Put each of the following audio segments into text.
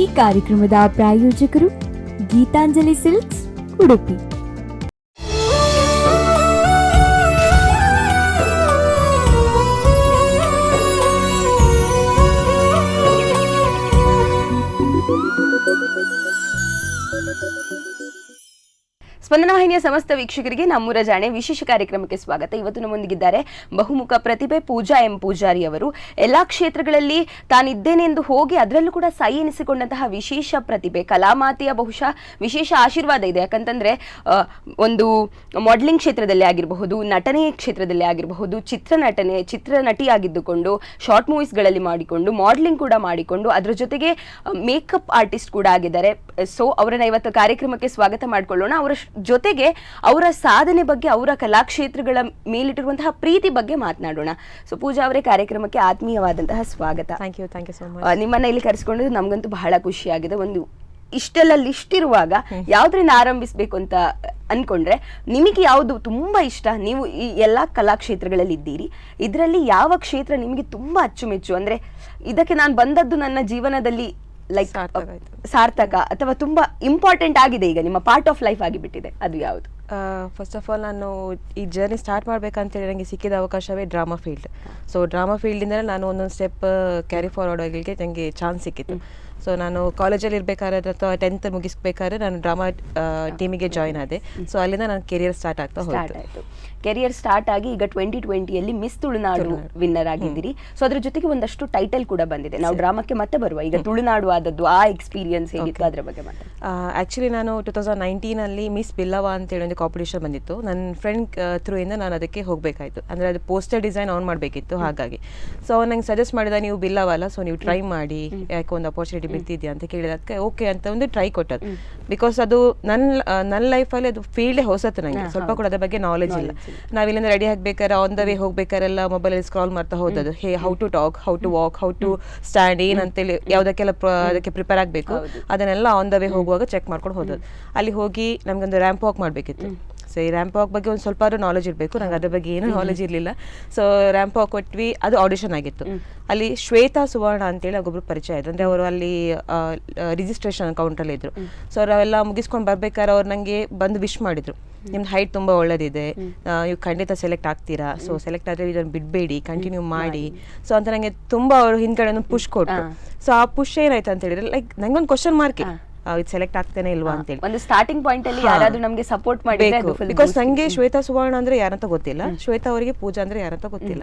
ಈ ಕಾರ್ಯಕ್ರಮದ ಪ್ರಾಯೋಜಕರು ಗೀತಾಂಜಲಿ ಸಿಲ್ಕ್ಸ್ ಉಡುಪಿ. ಸ್ಪಂದನ ವಾಹಿನಿಯ ಸಮಸ್ತ ವೀಕ್ಷಕರಿಗೆ ನಮ್ಮೂರ ಜಾಣೆ ವಿಶೇಷ ಕಾರ್ಯಕ್ರಮಕ್ಕೆ ಸ್ವಾಗತ. ಇವತ್ತು ನಮ್ಮೊಂದಿಗಿದ್ದಾರೆ ಬಹುಮುಖ ಪ್ರತಿಭೆ ಪೂಜಾ ಎಂ ಪೂಜಾರಿ ಅವರು. ಎಲ್ಲಾ ಕ್ಷೇತ್ರಗಳಲ್ಲಿ ತಾನಿದ್ದೇನೆ ಎಂದು ಹೋಗಿ ಅದರಲ್ಲೂ ಕೂಡ ಸೈ ಎನಿಸಿಕೊಂಡಂತಹ ವಿಶೇಷ ಪ್ರತಿಭೆ. ಕಲಾಮಾತೆಯ ಬಹುಶಃ ವಿಶೇಷ ಆಶೀರ್ವಾದ ಇದೆ. ಯಾಕಂತಂದ್ರೆ ಒಂದು ಮಾಡೆಲಿಂಗ್ ಕ್ಷೇತ್ರದಲ್ಲಿ ಆಗಿರಬಹುದು, ನಟನೆ ಕ್ಷೇತ್ರದಲ್ಲಿ ಆಗಿರಬಹುದು, ಚಿತ್ರನಟಿಯಾಗಿದ್ದುಕೊಂಡು ಶಾರ್ಟ್ ಮೂವೀಸ್ಗಳಲ್ಲಿ ಮಾಡಿಕೊಂಡು ಮಾಡೆಲಿಂಗ್ ಕೂಡ ಮಾಡಿಕೊಂಡು ಅದರ ಜೊತೆಗೆ ಮೇಕಪ್ ಆರ್ಟಿಸ್ಟ್ ಕೂಡ ಆಗಿದ್ದಾರೆ. ಸೊ ಅವರನ್ನ ಇವತ್ತು ಕಾರ್ಯಕ್ರಮಕ್ಕೆ ಸ್ವಾಗತ ಮಾಡಿಕೊಳ್ಳೋಣ. ಅವರ ಜೊತೆಗೆ ಅವರ ಸಾಧನೆ ಬಗ್ಗೆ, ಅವರ ಕಲಾಕ್ಷೇತ್ರಗಳ ಮೇಲಿಟ್ಟಿರುವಂತಹ ಪ್ರೀತಿ ಬಗ್ಗೆ ಮಾತನಾಡೋಣ. ಸೊ ಪೂಜಾ ಅವರೇ, ಕಾರ್ಯಕ್ರಮಕ್ಕೆ ಆತ್ಮೀಯವಾದಂತಹ ಸ್ವಾಗತ. Thank you so much. ನಿಮ್ಮನ್ನ ಇಲ್ಲಿ ಕರೆಸ್ಕೊಂಡು ನಮ್ಗಂತೂ ಬಹಳ ಖುಷಿಯಾಗಿದೆ. ಒಂದು ಇಷ್ಟೆಲ್ಲ ಲಿಸ್ಟ್ ಇರುವಾಗ ಯಾವ್ದ್ರಿಂದ ಆರಂಭಿಸ್ಬೇಕು ಅಂತ ಅನ್ಕೊಂಡ್ರೆ ನಿಮಗೆ ಯಾವುದು ತುಂಬಾ ಇಷ್ಟ? ನೀವು ಈ ಎಲ್ಲಾ ಕಲಾಕ್ಷೇತ್ರಗಳಲ್ಲಿ ಇದ್ದೀರಿ, ಇದರಲ್ಲಿ ಯಾವ ಕ್ಷೇತ್ರ ನಿಮಗೆ ತುಂಬಾ ಅಚ್ಚುಮೆಚ್ಚು? ಅಂದ್ರೆ ಇದಕ್ಕೆ ನಾನು ಬಂದದ್ದು ನನ್ನ ಜೀವನದಲ್ಲಿ ಲೈಕ್ ಸಾರ್ಥಕ ಅಥವಾ ತುಂಬಾ ಇಂಪಾರ್ಟೆಂಟ್ ಆಗಿದೆ, ಈಗ ನಿಮ್ಮ ಪಾರ್ಟ್ ಆಫ್ ಲೈಫ್ ಆಗಿಬಿಟ್ಟಿದೆ, ಅದು ಯಾವುದು? ಫಸ್ಟ್ ಆಫ್ ಆಲ್ ನಾನು ಈ ಜರ್ನಿ ಸ್ಟಾರ್ಟ್ ಮಾಡಬೇಕಂತೇಳಿ ನನಗೆ ಸಿಕ್ಕಿದ ಅವಕಾಶವೇ ಡ್ರಾಮಾ ಫೀಲ್ಡ್. ಸೊ ಡ್ರಾಮಾ ಫೀಲ್ಡಿಂದಲೇ ನಾನು ಒಂದೊಂದು ಸ್ಟೆಪ್ ಕ್ಯಾರಿ ಫಾರ್ವರ್ಡ್ ಆಗಲಿಕ್ಕೆ ನನಗೆ ಚಾನ್ಸ್ ಸಿಕ್ಕಿತ್ತು. ಸೊ ನಾನು ಕಾಲೇಜಲ್ಲಿ ಇರಬೇಕಾದ್ರೆ ಅಥವಾ 10th ಮುಗಿಸ್ಬೇಕಾದ್ರೆ ನಾನು ಡ್ರಾಮಾ ಟೀಮಿಗೆ ಜಾಯ್ನ್ ಆದೆ. ಸೊ ಅಲ್ಲಿಂದ ನನ್ನ ಕೆರಿಯರ್ ಸ್ಟಾರ್ಟ್ ಆಗ್ತಾ ಹೋಯಿತು. ಕೆರಿಯರ್ ಸ್ಟಾರ್ಟ್ ಆಗಿ ಈಗ 2020ಯಲ್ಲಿ ಮಿಸ್ ತುಳುನಾಡು ವಿನ್ನರ್ ಆಗಿದ್ದೀರಿ. ಸೊ ಅದ್ರ ಜೊತೆಗೆ ಒಂದಷ್ಟು ಟೈಟಲ್ ಕೂಡ ಬಂದಿದೆ. ನಾವು ಡ್ರಾಮಾಕ್ಕೆ ಮತ್ತೆ ಬರುವ. ಈಗ ತುಳುನಾಡು ಆದದ್ದು ಆ ಎಕ್ಸ್ಪೀರಿಯನ್ಸ್ ಹೇಗಿತ್ತು, ಅದ್ರ ಬಗ್ಗೆ ಮಾತಾಡಿ. ಆ್ಯಕ್ಚುಲಿ ನಾನು 2019ನಲ್ಲಿ ಮಿಸ್ ಬಿಲ್ಲವ ಅಂತೇಳಿ ಒಂದು ಕಾಂಪಿಟೇಷನ್ ಬಂದಿತ್ತು. ನನ್ನ ಫ್ರೆಂಡ್ ಥ್ರೂ ಇಂದ ನಾನು ಅದಕ್ಕೆ ಹೋಗಬೇಕಾಯಿತು. ಅಂದರೆ ಅದು ಪೋಸ್ಟರ್ ಡಿಸೈನ್ ಆನ್ ಮಾಡಬೇಕಿತ್ತು. ಹಾಗಾಗಿ ಸೊ ಅವ್ನು ನಂಗೆ ಸಜೆಸ್ಟ್ ಮಾಡಿದ, ನೀವು ಬಿಲ್ಲವ ಅಲ್ಲ, ಸೊ ನೀವು ಟ್ರೈ ಮಾಡಿ, ಯಾಕೆ ಒಂದು ಅಪರ್ಚುನಿಟಿ ಬಿಡ್ತಿದ್ಯಾ ಅಂತ ಕೇಳಿದಕ್ಕೆ ಓಕೆ ಅಂತ ಒಂದು ಟ್ರೈ ಕೊಟ್ಟದ್ದು. ಬಿಕಾಸ್ ಅದು ನನ್ನ ಲೈಫಲ್ಲಿ ಅದು ಫೀಲ್ಡೇ ಹೊಸತು. ನನಗೆ ಸ್ವಲ್ಪ ಕೂಡ ಅದ್ರ ಬಗ್ಗೆ ನಾಲೆಜ್ ಇಲ್ಲ. ನಾವಿಲ್ಲಿಂದ ರೆಡಿ ಆಗಬೇಕಾದ್ರೆ ಆನ್ ದ ವೇ ಹೋಗ್ಬೇಕಾರೆಲ್ಲ ಮೊಬೈಲಲ್ಲಿ ಸ್ಕ್ರಾಲ್ ಮಾಡ್ತಾ ಹೋದದ್ದು. How to talk, how to walk, how to stand, ಏನಂತೇಳಿ ಯಾವುದಕ್ಕೆಲ್ಲ ಅದಕ್ಕೆ ಪ್ರಿಪೇರ್ ಆಗಬೇಕು ಅದನ್ನೆಲ್ಲ ಆನ್ ದ ವೇ ಹೋಗುವಾಗ ಚೆಕ್ ಮಾಡ್ಕೊಂಡು ಹೋದದ್ದು. ಅಲ್ಲಿ ಹೋಗಿ ನಮಗೊಂದು ರ್ಯಾಂಪ್ ವಾಕ್ ಮಾಡಬೇಕಿತ್ತು. ಸೊ ಈ ರ್ಯಾಂಪ್ ವಾಕ್ ಬಗ್ಗೆ ಒಂದು ಸ್ವಲ್ಪ ನಾಲೆಜ್ ಇರಬೇಕು. ನಂಗೆ ಅದ್ರ ಬಗ್ಗೆ ಏನೂ ನಾಲೆಜ್ ಇರಲಿಲ್ಲ. ಸೊ ರ್ಯಾಂಪ್ ವಾಕ್ ಕೊಟ್ವಿ, ಅದು ಆಡಿಷನ್ ಆಗಿತ್ತು. ಅಲ್ಲಿ ಶ್ವೇತಾ ಸುವರ್ಣ ಅಂತೇಳಿ ಒಬ್ಬರು ಪರಿಚಯ ಇದ್ರು. ಅಂದರೆ ಅವರು ಅಲ್ಲಿ ರಿಜಿಸ್ಟ್ರೇಷನ್ ಕೌಂಟಲ್ಲಿ ಇದ್ರು. ಸೊ ಅವರೆಲ್ಲ ಮುಗಿಸ್ಕೊಂಡು ಬರ್ಬೇಕಾದ್ರೆ ಅವ್ರು ನನಗೆ ಬಂದು ವಿಶ್ ಮಾಡಿದ್ರು, ನಿಮ್ದು ಹೈಟ್ ತುಂಬ ಒಳ್ಳೆದಿದೆ, ನೀವು ಖಂಡಿತ ಸೆಲೆಕ್ಟ್ ಆಗ್ತೀರಾ, ಸೊ ಸೆಲೆಕ್ಟ್ ಆದರೆ ಇದನ್ನು ಬಿಡಬೇಡಿ, ಕಂಟಿನ್ಯೂ ಮಾಡಿ. ಸೊ ಅಂತ ನನಗೆ ತುಂಬ ಅವರು ಹಿಂದ್ಗಡೆ ಒಂದು ಪುಷ್ ಕೊಟ್ಟರು. ಸೊ ಆ ಪುಷ್ ಏನಾಯ್ತು ಅಂತ ಹೇಳಿದ್ರೆ, ಲೈಕ್ ನಂಗೊಂದು ಕ್ವಶನ್ ಮಾರ್ಕ್, ಇದು ಸೆಲೆಕ್ಟ್ ಆಗ್ತಾನೆ ಇಲ್ವಾ ಅಂತೇಳಿ. ಒಂದು ಸ್ಟಾರ್ಟಿಂಗ್ ಪಾಯಿಂಟ್ ಅಲ್ಲಿ ಯಾರಾದ್ರೂ ನಮಗೆ ಸಪೋರ್ಟ್ ಮಾಡಬೇಕು. ಬಿಕಾಸ್ ನಂಗೆ ಶ್ವೇತಾ ಸುವರ್ಣ ಅಂದ್ರೆ ಯಾರಂತ ಗೊತ್ತಿಲ್ಲ, ಶ್ವೇತಾ ಅವರಿಗೆ ಪೂಜಾ ಅಂದ್ರೆ ಯಾರಂತ ಗೊತ್ತಿಲ್ಲ.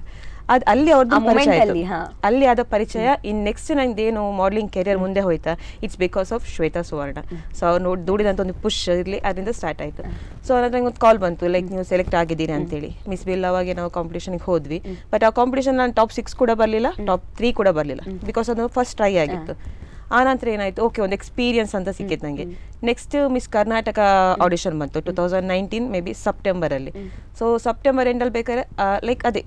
ಅದು ಅಲ್ಲಿ ಅವ್ರದ್ದು ಪರಿಚಯ ಆಯ್ತು. ಅಲ್ಲಿ ಆದ ಪರಿಚಯ. ಇನ್ ನೆಕ್ಸ್ಟ್ ನಂದೇನು ಮಾಡಲಿಂಗ್ ಕೆರಿಯರ್ ಮುಂದೆ ಹೋಯ್ತಾ, it's because of Shweta Suvarna. So ಅವ್ರು ದೂಡಿದಂತ ಒಂದು ಪುಷ್ ಇರಲಿ, ಅದರಿಂದ ಸ್ಟಾರ್ಟ್ ಆಯ್ತು. ಸೊ ನಂಗೆ ಒಂದು ಕಾಲ್ ಬಂತು, ಲೈಕ್ ನೀವು ಸೆಲೆಕ್ಟ್ ಆಗಿದ್ದೀರಿ ಅಂತೇಳಿ. ಮಿಸ್ ಬಿಲ್ಲವಾಗೆ ನಾವು ಕಾಂಪಿಟೇಷನ್ಗೆ ಹೋದ್ವಿ. ಬಟ್ ಆ ಕಾಂಪಿಟೇಷನ್ ನಾನು ಟಾಪ್ 6 ಕೂಡ ಬರಲಿಲ್ಲ, ಟಾಪ್ 3 ಕೂಡ ಬರಲಿಲ್ಲ. ಬಿಕಾಸ್ ಅದು ಫಸ್ಟ್ ಟ್ರೈ ಆಗಿತ್ತು. ಆನಂತರ ಏನಾಯ್ತು, ಓಕೆ ಒಂದು ಎಕ್ಸ್ಪೀರಿಯನ್ಸ್ ಅಂತ ಸಿಕ್ಕಿತ್ತು ನನಗೆ. ನೆಕ್ಸ್ಟ್ ಮಿಸ್ ಕರ್ನಾಟಕ ಆಡಿಷನ್ ಬಂತು 2019 ಮೇ ಬಿ ಸೆಪ್ಟೆಂಬರಲ್ಲಿ. ಸೊ ಸೆಪ್ಟೆಂಬರ್ ಎಂಡಲ್ಲಿ ಬೇಕಾದ್ರೆ ಲೈಕ್ ಅದೇ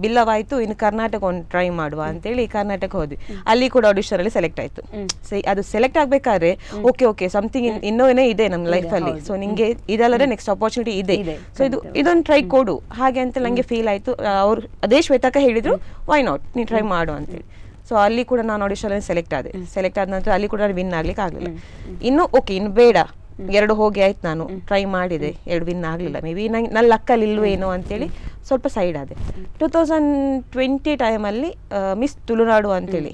ಬಿಲ್ಲವಾಯಿತು, ಇನ್ನು ಕರ್ನಾಟಕ ಒಂದು ಟ್ರೈ ಮಾಡುವ ಅಂತೇಳಿ ಕರ್ನಾಟಕ ಹೋದ್ವಿ. ಅಲ್ಲಿ ಕೂಡ ಆಡಿಷನಲ್ಲಿ ಸೆಲೆಕ್ಟ್ ಆಯಿತು. ಸೊ ಅದು ಸೆಲೆಕ್ಟ್ ಆಗಬೇಕಾದ್ರೆ ಓಕೆ ಸಮಥಿಂಗ್ ಇನ್ನೋನೇ ಇದೆ ನಮ್ಮ ಲೈಫಲ್ಲಿ, ಸೊ ನಿಂಗೆ ಇದಲ್ಲದೆ ನೆಕ್ಸ್ಟ್ ಆಪರ್ಚುನಿಟಿ ಇದೆ, ಸೊ ಇದೊಂದು ಟ್ರೈ ಕೊಡು ಹಾಗೆ ಅಂತ ನನಗೆ ಫೀಲ್ ಆಯಿತು. ಅವ್ರು ಅದೇ ಶ್ವೇತಕ ಹೇಳಿದರು, ವೈ ನಾಟ್, ನೀನು ಟ್ರೈ ಮಾಡು ಅಂತೇಳಿ. ಸೊ ಅಲ್ಲಿ ಕೂಡ ನಾನು ಆಡಿಷನಲ್ಲಿ ಸೆಲೆಕ್ಟ್ ಆದ ನಂತರ ಅಲ್ಲಿ ಕೂಡ ನಾನು ವಿನ್ ಆಗ್ಲಿಕ್ಕೆ ಆಗಲಿಲ್ಲ. ಇನ್ನು ಬೇಡ, 2 ಹೋಗಿ ಆಯ್ತು, ನಾನು ಟ್ರೈ ಮಾಡಿದೆ, 2 ವಿನ್ ಆಗಲಿಲ್ಲ. ಮೇ ಬಿ ನನ್ನ ಲಕ್ಕಲ್ಲಿ ಇಲ್ವೇನೋ ಅಂತೇಳಿ ಸ್ವಲ್ಪ ಸೈಡ್ ಆದೆ. 2020 ಟೈಮಲ್ಲಿ ಮಿಸ್ ತುಳುನಾಡು ಅಂತೇಳಿ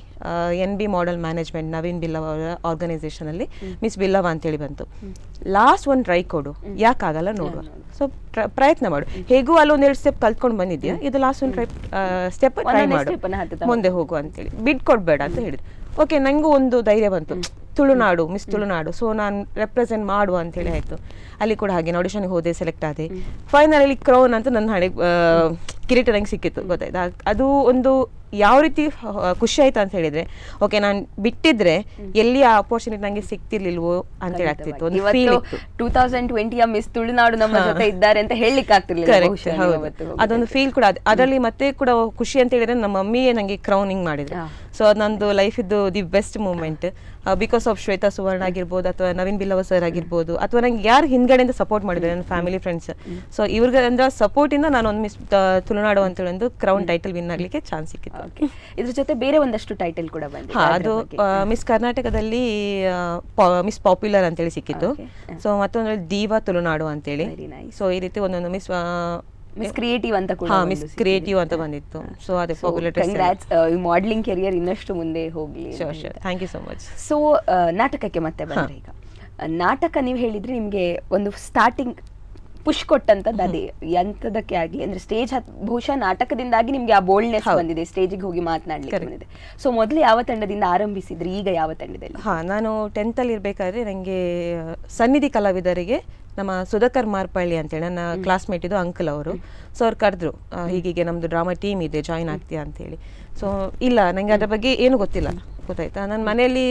NB model management Naveen Billava ಅವರ ಆರ್ಗನೈಸೇಷನಲ್ಲಿ ಮಿಸ್ ಬಿಲ್ಲವ ಅಂತೇಳಿ ಬಂತು. ಲಾಸ್ಟ್ ಒಂದು ಟ್ರೈ ಕೊಡು, ಯಾಕಾಗಲ್ಲ ನೋಡುವ, ಸೊ ಪ್ರಯತ್ನ ಮಾಡು, ಹೇಗೂ ಅಲ್ಲೊಂದೆರಡು ಸ್ಟೆಪ್ ಕಲ್ತ್ಕೊಂಡು ಬಂದಿದ್ಯಾ, ಇದು ಲಾಸ್ಟ್ ಒಂದು ಸ್ಟೆಪ್ ಟ್ರೈ ಮಾಡು, ಮುಂದೆ ಹೋಗು ಅಂತೇಳಿ, ಬಿಟ್ಕೊಡ್ಬೇಡ ಅಂತ ಹೇಳಿದ್ರು. ಓಕೆ, ನನಗೂ ಒಂದು ಧೈರ್ಯ ಬಂತು, ತುಳುನಾಡು ಮಿಸ್ ತುಳುನಾಡು, ಸೊ ನಾನು ರೆಪ್ರೆಸೆಂಟ್ ಮಾಡುವ ಅಂತೇಳಿ ಆಯಿತು. ಅಲ್ಲಿ ಕೂಡ ಹಾಗೆ ಆಡಿಷನ್ಗೆ ಹೋದೆ, ಸೆಲೆಕ್ಟ್ ಆದೆ. ಫೈನಲಿ ಕ್ರೌನ್ ಅಂತ ನನ್ನ ಹಣೆ ಕಿರೀಟ ನಂಗೆ ಸಿಕ್ಕಿತ್ತು, ಗೊತ್ತಾಯ್ತು. ಅದು ಒಂದು ಯಾವ ರೀತಿ ಖುಷಿ ಆಯ್ತು ಅಂತ ಹೇಳಿದ್ರೆ, ಓಕೆ ನಾನು ಬಿಟ್ಟಿದ್ರೆ ಎಲ್ಲಿ ಆ ಅಪರ್ಚುನಿಟಿ ನಂಗೆ ಸಿಕ್ತಿರ್ಲಿಲ್ವೋ ಅಂತೇಳಿ ಆಗ್ತಿತ್ತು. ಒಂದು ಫೀಲ್ 2020ಯ ಮಿಸ್ ತುಳುನಾಡು ನಮ್ಮ ಜೊತೆ ಇದ್ದಾರೆ ಅಂತ ಹೇಳಲಿಕ್ಕೆ ಆಗ್ತಿರ್ಲಿಲ್ಲ. ಅದೊಂದು ಫೀಲ್ ಕೂಡ ಅದರಲ್ಲಿ ಮತ್ತೆ ಕೂಡ ಖುಷಿ ಅಂತ ಹೇಳಿದ್ರೆ, ನಮ್ಮ ಮಮ್ಮಿಯೇ ನಂಗೆ ಕ್ರೌನಿಂಗ್ ಮಾಡಿದ್ರು. ಸೊ ನಂದು ಲೈಫ್ ಇದ್ದು the best moment because of Shweta Suvarna ಆಗಿರ್ಬೋದು ಅಥವಾ ನವೀನ್ ಬಿಲ್ಲವ ಸರ್ ಆಗಿರ್ಬೋದು ಅಥವಾ ನಂಗೆ ಯಾರು ಹಿಂದ್ಗಡೆಯಿಂದ ಸಪೋರ್ಟ್ ಮಾಡಿದ್ದಾರೆ ನನ್ನ ಫ್ಯಾಮಿಲಿ ಫ್ರೆಂಡ್ಸ್. ಸೊ ಇವ್ರಿಗಂದ್ರ ಸಪೋರ್ಟ್ ಇಂದ ನಾನು ಒಂದು ಮಿಸ್ ತುಳುನಾಡು ಅಂತೇಳಿ ಒಂದು ಕ್ರೌನ್ ಟೈಟಲ್ ವಿನ್ ಆಗ್ಲಿಕ್ಕೆ ಚಾನ್ಸ್ ಸಿಕ್ಕಿತ್ತು. ಇದ್ರ ಜೊತೆ ಬೇರೆ ಒಂದಷ್ಟು ಟೈಟಲ್ ಕೂಡ ಬಂದಿದೆ. ಅದು ಮಿಸ್ ಕರ್ನಾಟಕದಲ್ಲಿ ಮಿಸ್ ಪಾಪ್ಯುಲರ್ ಅಂತೇಳಿ ಸಿಕ್ಕಿತ್ತು. ಸೊ ಮತ್ತೊಂದು ದೀವಾ ತುಳುನಾಡು ಅಂತೇಳಿ. ಸೊ ಈ ರೀತಿ ಒಂದೊಂದು ಮಿಸ್ ಕ್ರಿಯೇಟಿವ್ ಅಂತ ಕೂಡ ಮಿಸ್ ಕ್ರಿಯೇಟಿವ್ ಅಂತ ಬಂದಿತ್ತು. ಸೊ ಅದೇ ಪಾಪ್ಯುಲರ್ ಕಂಗ್ರಾಟ್ಸ್, ಮಾಡಲಿಂಗ್ ಕೆರಿಯರ್ ಇನ್ನಷ್ಟು ಮುಂದೆ ಹೋಗ್ಲಿ. Thank you so much. So ನಾಟಕಕ್ಕೆ ಮತ್ತೆ ಬಂದ್ರೆ, ಈಗ ನಾಟಕ ನೀವು ಹೇಳಿದ್ರೆ ನಿಮ್ಗೆ ಒಂದು ಸ್ಟಾರ್ಟಿಂಗ್ ಪುಷ್ ಕೊಟ್ಟಂತದ್ದು ಅದೇ ಎಂತದಕ್ಕೆ ಆಗ್ಲಿ ಅಂದ್ರೆ ಸ್ಟೇಜ್ ಬಹುಶಃ ನಾಟಕದಿಂದಾಗಿ ನಿಮ್ಗೆ ಆ ಬೋಲ್ಡ್ನೆಸ್ ಬಂದಿದೆ, ಸ್ಟೇಜಿಗೆ ಹೋಗಿ ಮಾತನಾಡ್ಲಿಕ್ಕೆ ಬಂದಿದೆ. ಸೊ ಮೊದಲು ಯಾವ ತಂಡದಿಂದ ಆರಂಭಿಸಿದ್ರಿ, ಈಗ ಯಾವ ತಂಡದಲ್ಲಿ? ನಾನು 10th ಅಲ್ಲಿ ಇರ್ಬೇಕಾದ್ರೆ ನಂಗೆ ಸನ್ನಿಧಿ ಕಲಾವಿದರಿಗೆ ನಮ್ಮ ಸುಧಾಕರ್ ಮಾರ್ಪಳ್ಳಿ ಅಂತೇಳಿ ನನ್ನ ಕ್ಲಾಸ್ಮೇಟ್ ಇದು ಅಂಕಲ್ ಅವರು. ಸೊ ಅವ್ರು ಕರೆದ್ರು, ಹೀಗೆ ನಮ್ದು ಡ್ರಾಮಾ ಟೀಮ್ ಇದೆ, ಜಾಯಿನ್ ಆಗ್ತೀಯಾ ಅಂತೇಳಿ. ಸೊ ಇಲ್ಲ ನಂಗೆ ಅದ್ರ ಬಗ್ಗೆ ಏನು ಗೊತ್ತಿಲ್ಲ, ಗೊತ್ತಾಯ್ತಾ. ನನ್ನ ಮನೆಯಲ್ಲಿ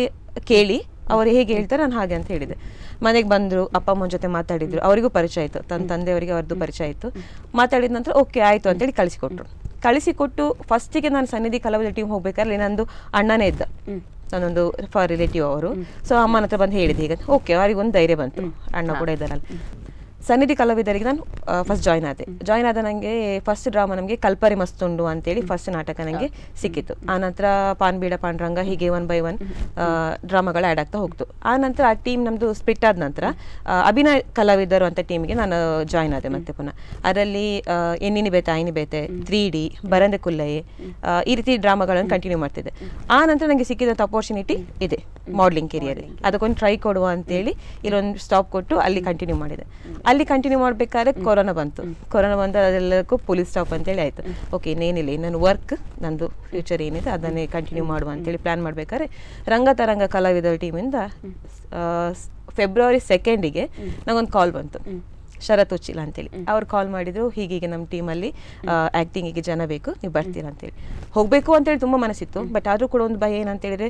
ಕೇಳಿ ಅವ್ರು ಹೇಗೆ ಹೇಳ್ತಾರೆ ನಾನು ಹಾಗೆ ಅಂತ ಹೇಳಿದೆ. ಮನೆಗೆ ಬಂದರು, ಅಪ್ಪ ಅಮ್ಮನ ಜೊತೆ ಮಾತಾಡಿದ್ರು, ಅವರಿಗೂ ಪರಿಚಯ ಆಯಿತು, ತನ್ನ ತಂದೆಯವರಿಗೆ ಅವ್ರದ್ದು ಪರಿಚಯ ಆಯಿತು. ಮಾತಾಡಿದ ನಂತರ ಓಕೆ ಆಯಿತು ಅಂತೇಳಿ ಕಳಿಸಿಕೊಟ್ಟು ಫಸ್ಟಿಗೆ ನಾನು ಸನ್ನಿಧಿ ಕಲಾವಿದ ಟೀಮ್ ಹೋಗ್ಬೇಕಾದ್ರೆ ನಂದು ಅಣ್ಣನೇ ಇದ್ದ, ನಾನೊಂದು ಫಾರ್ ರಿಲೇಟಿವ್ ಅವರು. ಸೊ ಅಮ್ಮನ ಹತ್ರ ಬಂದು ಹೇಳಿದೆ, ಈಗ ಓಕೆ ಅವರಿಗೆ ಒಂದು ಧೈರ್ಯ ಬಂತು, ಅಣ್ಣ ಕೂಡ ಇದ್ದಾರಲ್ಲ. ಸನ್ನಿಧಿ ಕಲಾವಿದರಿಗೆ ನಾನು ಫಸ್ಟ್ ಜಾಯ್ನ್ ಆದ ನನಗೆ ಫಸ್ಟ್ ಡ್ರಾಮಾ ನಮಗೆ ಕಲ್ಪರಿ ಮಸ್ತುಂಡು ಅಂತೇಳಿ ಫಸ್ಟ್ ನಾಟಕ ನನಗೆ ಸಿಕ್ಕಿತ್ತು. ಆನಂತರ ಪಾನ್ಬೀಡ ಪಾಂಡ್ರಂಗ ಹೀಗೆ 1 by 1 ಡ್ರಾಮಾಗಳು ಆ್ಯಡ್ ಆಗ್ತಾ ಹೋಗ್ತು. ಆನಂತರ ಆ ಟೀಮ್ ನಮ್ಮದು ಸ್ಪ್ಲಿಟ್ ಆದ ನಂತರ ಅಭಿನಯ ಕಲಾವಿದರು ಅಂತ ಟೀಮಿಗೆ ನಾನು ಜಾಯ್ನ್ ಆದೆ ಮತ್ತೆ ಪುನಃ. ಅದರಲ್ಲಿ ಎನ್ನಿನಿ ಬೇತೆ ಐನಿ ಬೇತೆ 3D ಬರಂದೆ ಕುಲ್ಲಯೆ ಈ ರೀತಿ ಡ್ರಾಮಾಗಳನ್ನು ಕಂಟಿನ್ಯೂ ಮಾಡ್ತಿದ್ದೆ. ಆ ನಂತರ ನನಗೆ ಸಿಕ್ಕಿದಂಥ ಅಪರ್ಚುನಿಟಿ ಇದೆ ಮಾಡಲಿಂಗ್ ಕೆರಿಯರ್, ಅದಕ್ಕೊಂದು ಟ್ರೈ ಕೊಡುವ ಅಂತೇಳಿ ಇಲ್ಲೊಂದು ಸ್ಟಾಪ್ ಕೊಟ್ಟು ಅಲ್ಲಿ ಕಂಟಿನ್ಯೂ ಮಾಡಿದೆ. ಅಲ್ಲಿ ಕಂಟಿನ್ಯೂ ಮಾಡಬೇಕಾದ್ರೆ ಕೊರೋನಾ ಬಂತು ಅದೆಲ್ಲಕ್ಕೂ ಪೊಲೀಸ್ ಸ್ಟಾಪ್ ಅಂತೇಳಿ ಆಯಿತು. ಓಕೆ ಇನ್ನೇನಿಲ್ಲ, ಇನ್ನೊಂದು ವರ್ಕ್ ನಂದು ಫ್ಯೂಚರ್ ಏನಿದೆ ಅದನ್ನೇ ಕಂಟಿನ್ಯೂ ಮಾಡುವ ಅಂತೇಳಿ ಪ್ಲ್ಯಾನ್ ಮಾಡಬೇಕಾದ್ರೆ ರಂಗತರಂಗ ಕಲಾವಿದರ ಟೀಮಿಂದ ಫೆಬ್ರವರಿ 2ಗೆ ನಂಗೊಂದು ಕಾಲ್ ಬಂತು, ಶರತ್ ಉಚ್ಚಿಲ ಅಂತೇಳಿ. ಅವ್ರು ಕಾಲ್ ಮಾಡಿದ್ರು, ಹೀಗೀಗೆ ನಮ್ಮ ಟೀಮಲ್ಲಿ ಆ್ಯಕ್ಟಿಂಗಿಗೆ ಜನ ಬೇಕು, ನೀವು ಬರ್ತೀರಾ ಅಂತೇಳಿ. ಹೋಗಬೇಕು ಅಂತೇಳಿ ತುಂಬ ಮನಸ್ಸಿತ್ತು, ಬಟ್ ಆದರೂ ಕೂಡ ಒಂದು ಭಯ ಏನಂತೇಳಿದರೆ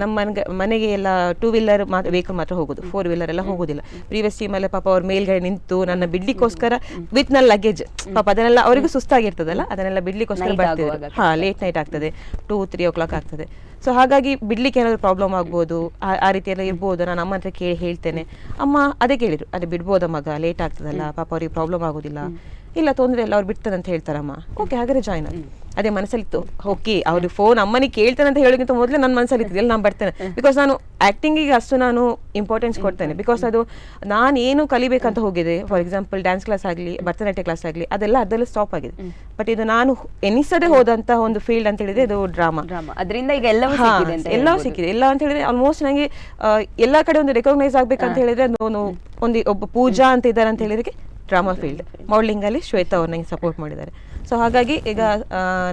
ನಮ್ಮ ಮನೆಗೆ ಎಲ್ಲ 2 wheeler ವೆಹಿಕಲ್ ಮಾತ್ರ ಹೋಗೋದು, 4 wheeler ಎಲ್ಲ ಹೋಗೋದಿಲ್ಲ. ಪ್ರೀವಿಯಸ್ ಟೀಮಲ್ಲೇ ಪಾಪ ಅವ್ರ ಮೇಲ್ಗಡೆ ನಿಂತು ನನ್ನ ಬಿಡ್ಲಿಕ್ಕೋಸ್ಕರ ವಿತ್ ನನ್ನ ಲಗೇಜ್ ಪಾಪ ಅದನ್ನೆಲ್ಲ ಅವರಿಗೂ ಸುಸ್ತಾಗಿರ್ತದಲ್ಲ, ಅದನ್ನೆಲ್ಲ ಬಿಡ್ಲಿಕ್ಕೋಸ್ಕರ ಬರ್ತಿದ್ರು. ಲೇಟ್ ನೈಟ್ ಆಗ್ತದೆ, 2-3 o'clock ಆಗ್ತದೆ. ಸೊ ಹಾಗಾಗಿ ಬಿಡ್ಲಿಕ್ಕೆ ಏನಾದರೂ ಪ್ರಾಬ್ಲಮ್ ಆಗ್ಬೋದು, ಆ ರೀತಿ ಎಲ್ಲ ಇರ್ಬೋದು. ನಾನು ಅಮ್ಮ ಹತ್ರ ಕೇಳ್ತೇನೆ, ಅಮ್ಮ ಅದೇ ಕೇಳಿದ್ರು, ಅದೇ ಬಿಡ್ಬೋದ ಮಗ, ಲೇಟ್ ಆಗ್ತದಲ್ಲ, ಪಾಪ ಅವ್ರಿಗೆ ಪ್ರಾಬ್ಲಮ್ ಆಗೋದಿಲ್ಲ, ಇಲ್ಲ ತೊಂದರೆ ಇಲ್ಲ ಅವ್ರು ಬಿಡ್ತಾನೆ ಅಂತ ಹೇಳ್ತಾರಮ್ಮ. ಓಕೆ ಹಾಗಾದ್ರೆ ಜಾಯ್ನ್ ಅದೇ ಮನಸ್ಸಲ್ಲಿತ್ತು. ಓಕೆ ಅವ್ರಿಗೆ ಫೋನ್ ಅಮ್ಮನಿಗೆ ಕೇಳ್ತೇನೆ ಅಂತ ಹೇಳೋಕ್ಕಿಂತ ಮೊದಲೇ ನನ್ನ ಮನಸ್ಸಲ್ಲಿ ಇತ್ತು, ನಾನು ಬರ್ತೇನೆ. ಬಿಕಾಸ್ ನಾನು ಆ್ಯಕ್ಟಿಂಗಿಗೆ ಅಷ್ಟು ನಾನು ಇಂಪಾರ್ಟೆನ್ಸ್ ಕೊಡ್ತೇನೆ. ಬಿಕಾಸ್ ಅದು ನಾನು ಏನು ಕಲಿಬೇಕಂತ ಹೋಗಿದೆ, ಫಾರ್ ಎಕ್ಸಾಂಪಲ್ ಡ್ಯಾನ್ಸ್ ಕ್ಲಾಸ್ ಆಗಲಿ, ಭರತನಾಟ್ಯ ಕ್ಲಾಸ್ ಆಗಲಿ, ಅದೆಲ್ಲ ಸ್ಟಾಪ್ ಆಗಿದೆ. ಬಟ್ ಇದು ನಾನು ಎನಿಸದೆ ಹೋದಂಥ ಒಂದು ಫೀಲ್ಡ್ ಅಂತ ಹೇಳಿದ್ರೆ ಇದು ಡ್ರಾಮಾ. ಅದರಿಂದ ಈಗ ಎಲ್ಲವೂ ಸಿಕ್ಕಿದೆ. ಎಲ್ಲ ಅಂತ ಹೇಳಿದ್ರೆ ಆಲ್ಮೋಸ್ಟ್ ನನಗೆ ಎಲ್ಲ ಕಡೆ ಒಂದು ರೆಕಗ್ನೈಸ್ ಆಗ್ಬೇಕಂತ ಹೇಳಿದ್ರೆ ಒಬ್ಬ ಪೂಜಾ ಅಂತ ಇದ್ದಾರೆ ಅಂತ ಹೇಳಿದ್ರೆ ಡ್ರಾಮಾ ಫೀಲ್ಡ್ ಮಾಡಲಿಂಗಲ್ಲಿ ಶ್ವೇತಾ ಅವ್ರು ನನಗೆ ಸಪೋರ್ಟ್ ಮಾಡಿದ್ದಾರೆ. ಸೊ ಹಾಗಾಗಿ ಈಗ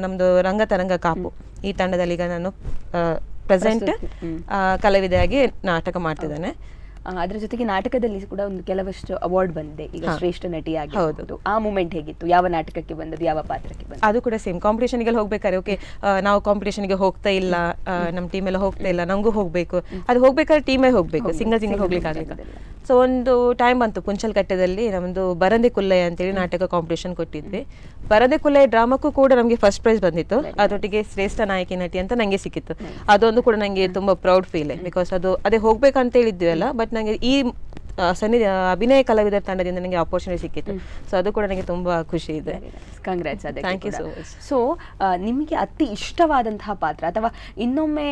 ನಮ್ಮದು ರಂಗತರಂಗ ಕಾಪು ಈ ತಂಡದಲ್ಲಿ ಈಗ ನಾನು ಪ್ರೆಸೆಂಟ್ ಕಲಾವಿದೆಯಾಗಿ ನಾಟಕ ಮಾಡ್ತಿದ್ದೇನೆ. ಅದ್ರ ಜೊತೆಗೆ ನಾಟಕದಲ್ಲಿ ಕೂಡ ಒಂದು ಕೆಲವಷ್ಟು ಅವಾರ್ಡ್ ಬಂದಿದೆ, ಈಗ ಶ್ರೇಷ್ಠ ನಟಿಯಾಗಿ. ಹೌದು, ಆ ಮೂಮೆಂಟ್ ಹೇಗಿತ್ತು? ಯಾವ ನಾಟಕಕ್ಕೆ ಬಂದದ್ದು, ಯಾವ ಪಾತ್ರಕ್ಕೆ ಬಂದದ್ದು? ಅದು ಕೂಡ ಸೇಮ್ ಕಾಂಪಿಟೇಷನ್ಗೆ ಹೋಗ್ಬೇಕಾದ್ರೆ ಓಕೆ ನಾವು ಕಾಂಪಿಟೇಷನ್ಗೆ ಹೋಗ್ತಾ ಇಲ್ಲ, ನಮ್ಮ ಟೀಮ್ ಎಲ್ಲ ಹೋಗ್ತಾ ಇಲ್ಲ, ನಂಗೂ ಹೋಗ್ಬೇಕು. ಅದು ಹೋಗ್ಬೇಕಾದ್ರೆ ಟೀಮೇ ಹೋಗ್ಬೇಕು, ಸಿಂಗಲ್ ಹೋಗ್ಲಿಕ್ಕೆ ಆಗ್ಲಿಲ್ಲ. ಸೊ ಒಂದು ಟೈಮ್ ಬಂತು ಕುಂಚಲ್ಕಟ್ಟೆದಲ್ಲಿ ನಮ್ಮದು ಬರಂದೆ ಕುಲ್ಲಯ್ಯ ಅಂತೇಳಿ ನಾಟಕ ಕಾಂಪಿಟೇಷನ್ ಕೊಟ್ಟಿದ್ವಿ. ಬರಂದೆ ಕುಲ್ಲಯ್ಯ ಡ್ರಾಮಕ್ಕೂ ಕೂಡ ನಮಗೆ ಫಸ್ಟ್ ಪ್ರೈಸ್ ಬಂದಿತ್ತು, ಅದರೊಟ್ಟಿಗೆ ಶ್ರೇಷ್ಠ ನಾಯಕಿ ನಟಿ ಅಂತ ನನಗೆ ಸಿಕ್ಕಿತ್ತು. ಅದೊಂದು ಕೂಡ ನನಗೆ ತುಂಬ ಪ್ರೌಡ್ ಫೀಲ್, ಬಿಕಾಸ್ ಅದೇ ಹೋಗ್ಬೇಕಂತ ಹೇಳಿದ್ವಿ ಅಲ್ಲ, ಬಟ್ ನನಗೆ ಈ ಅಭಿನಯ ಕಲಾವಿದರ ತಂಡದಿಂದ ನನಗೆ ಆಪರ್ಚುನಿಟಿ ಸಿಕ್ಕಿತ್ತು. ಸೊ ಅದು ಕೂಡ ನನಗೆ ತುಂಬಾ ಖುಷಿ ಇದೆ. Congrats. Thank you so much. So ನಿಮಗೆ ಅತಿ ಇಷ್ಟವಾದಂತಹ ಪಾತ್ರ ಅಥವಾ ಇನ್ನೊಮ್ಮೆ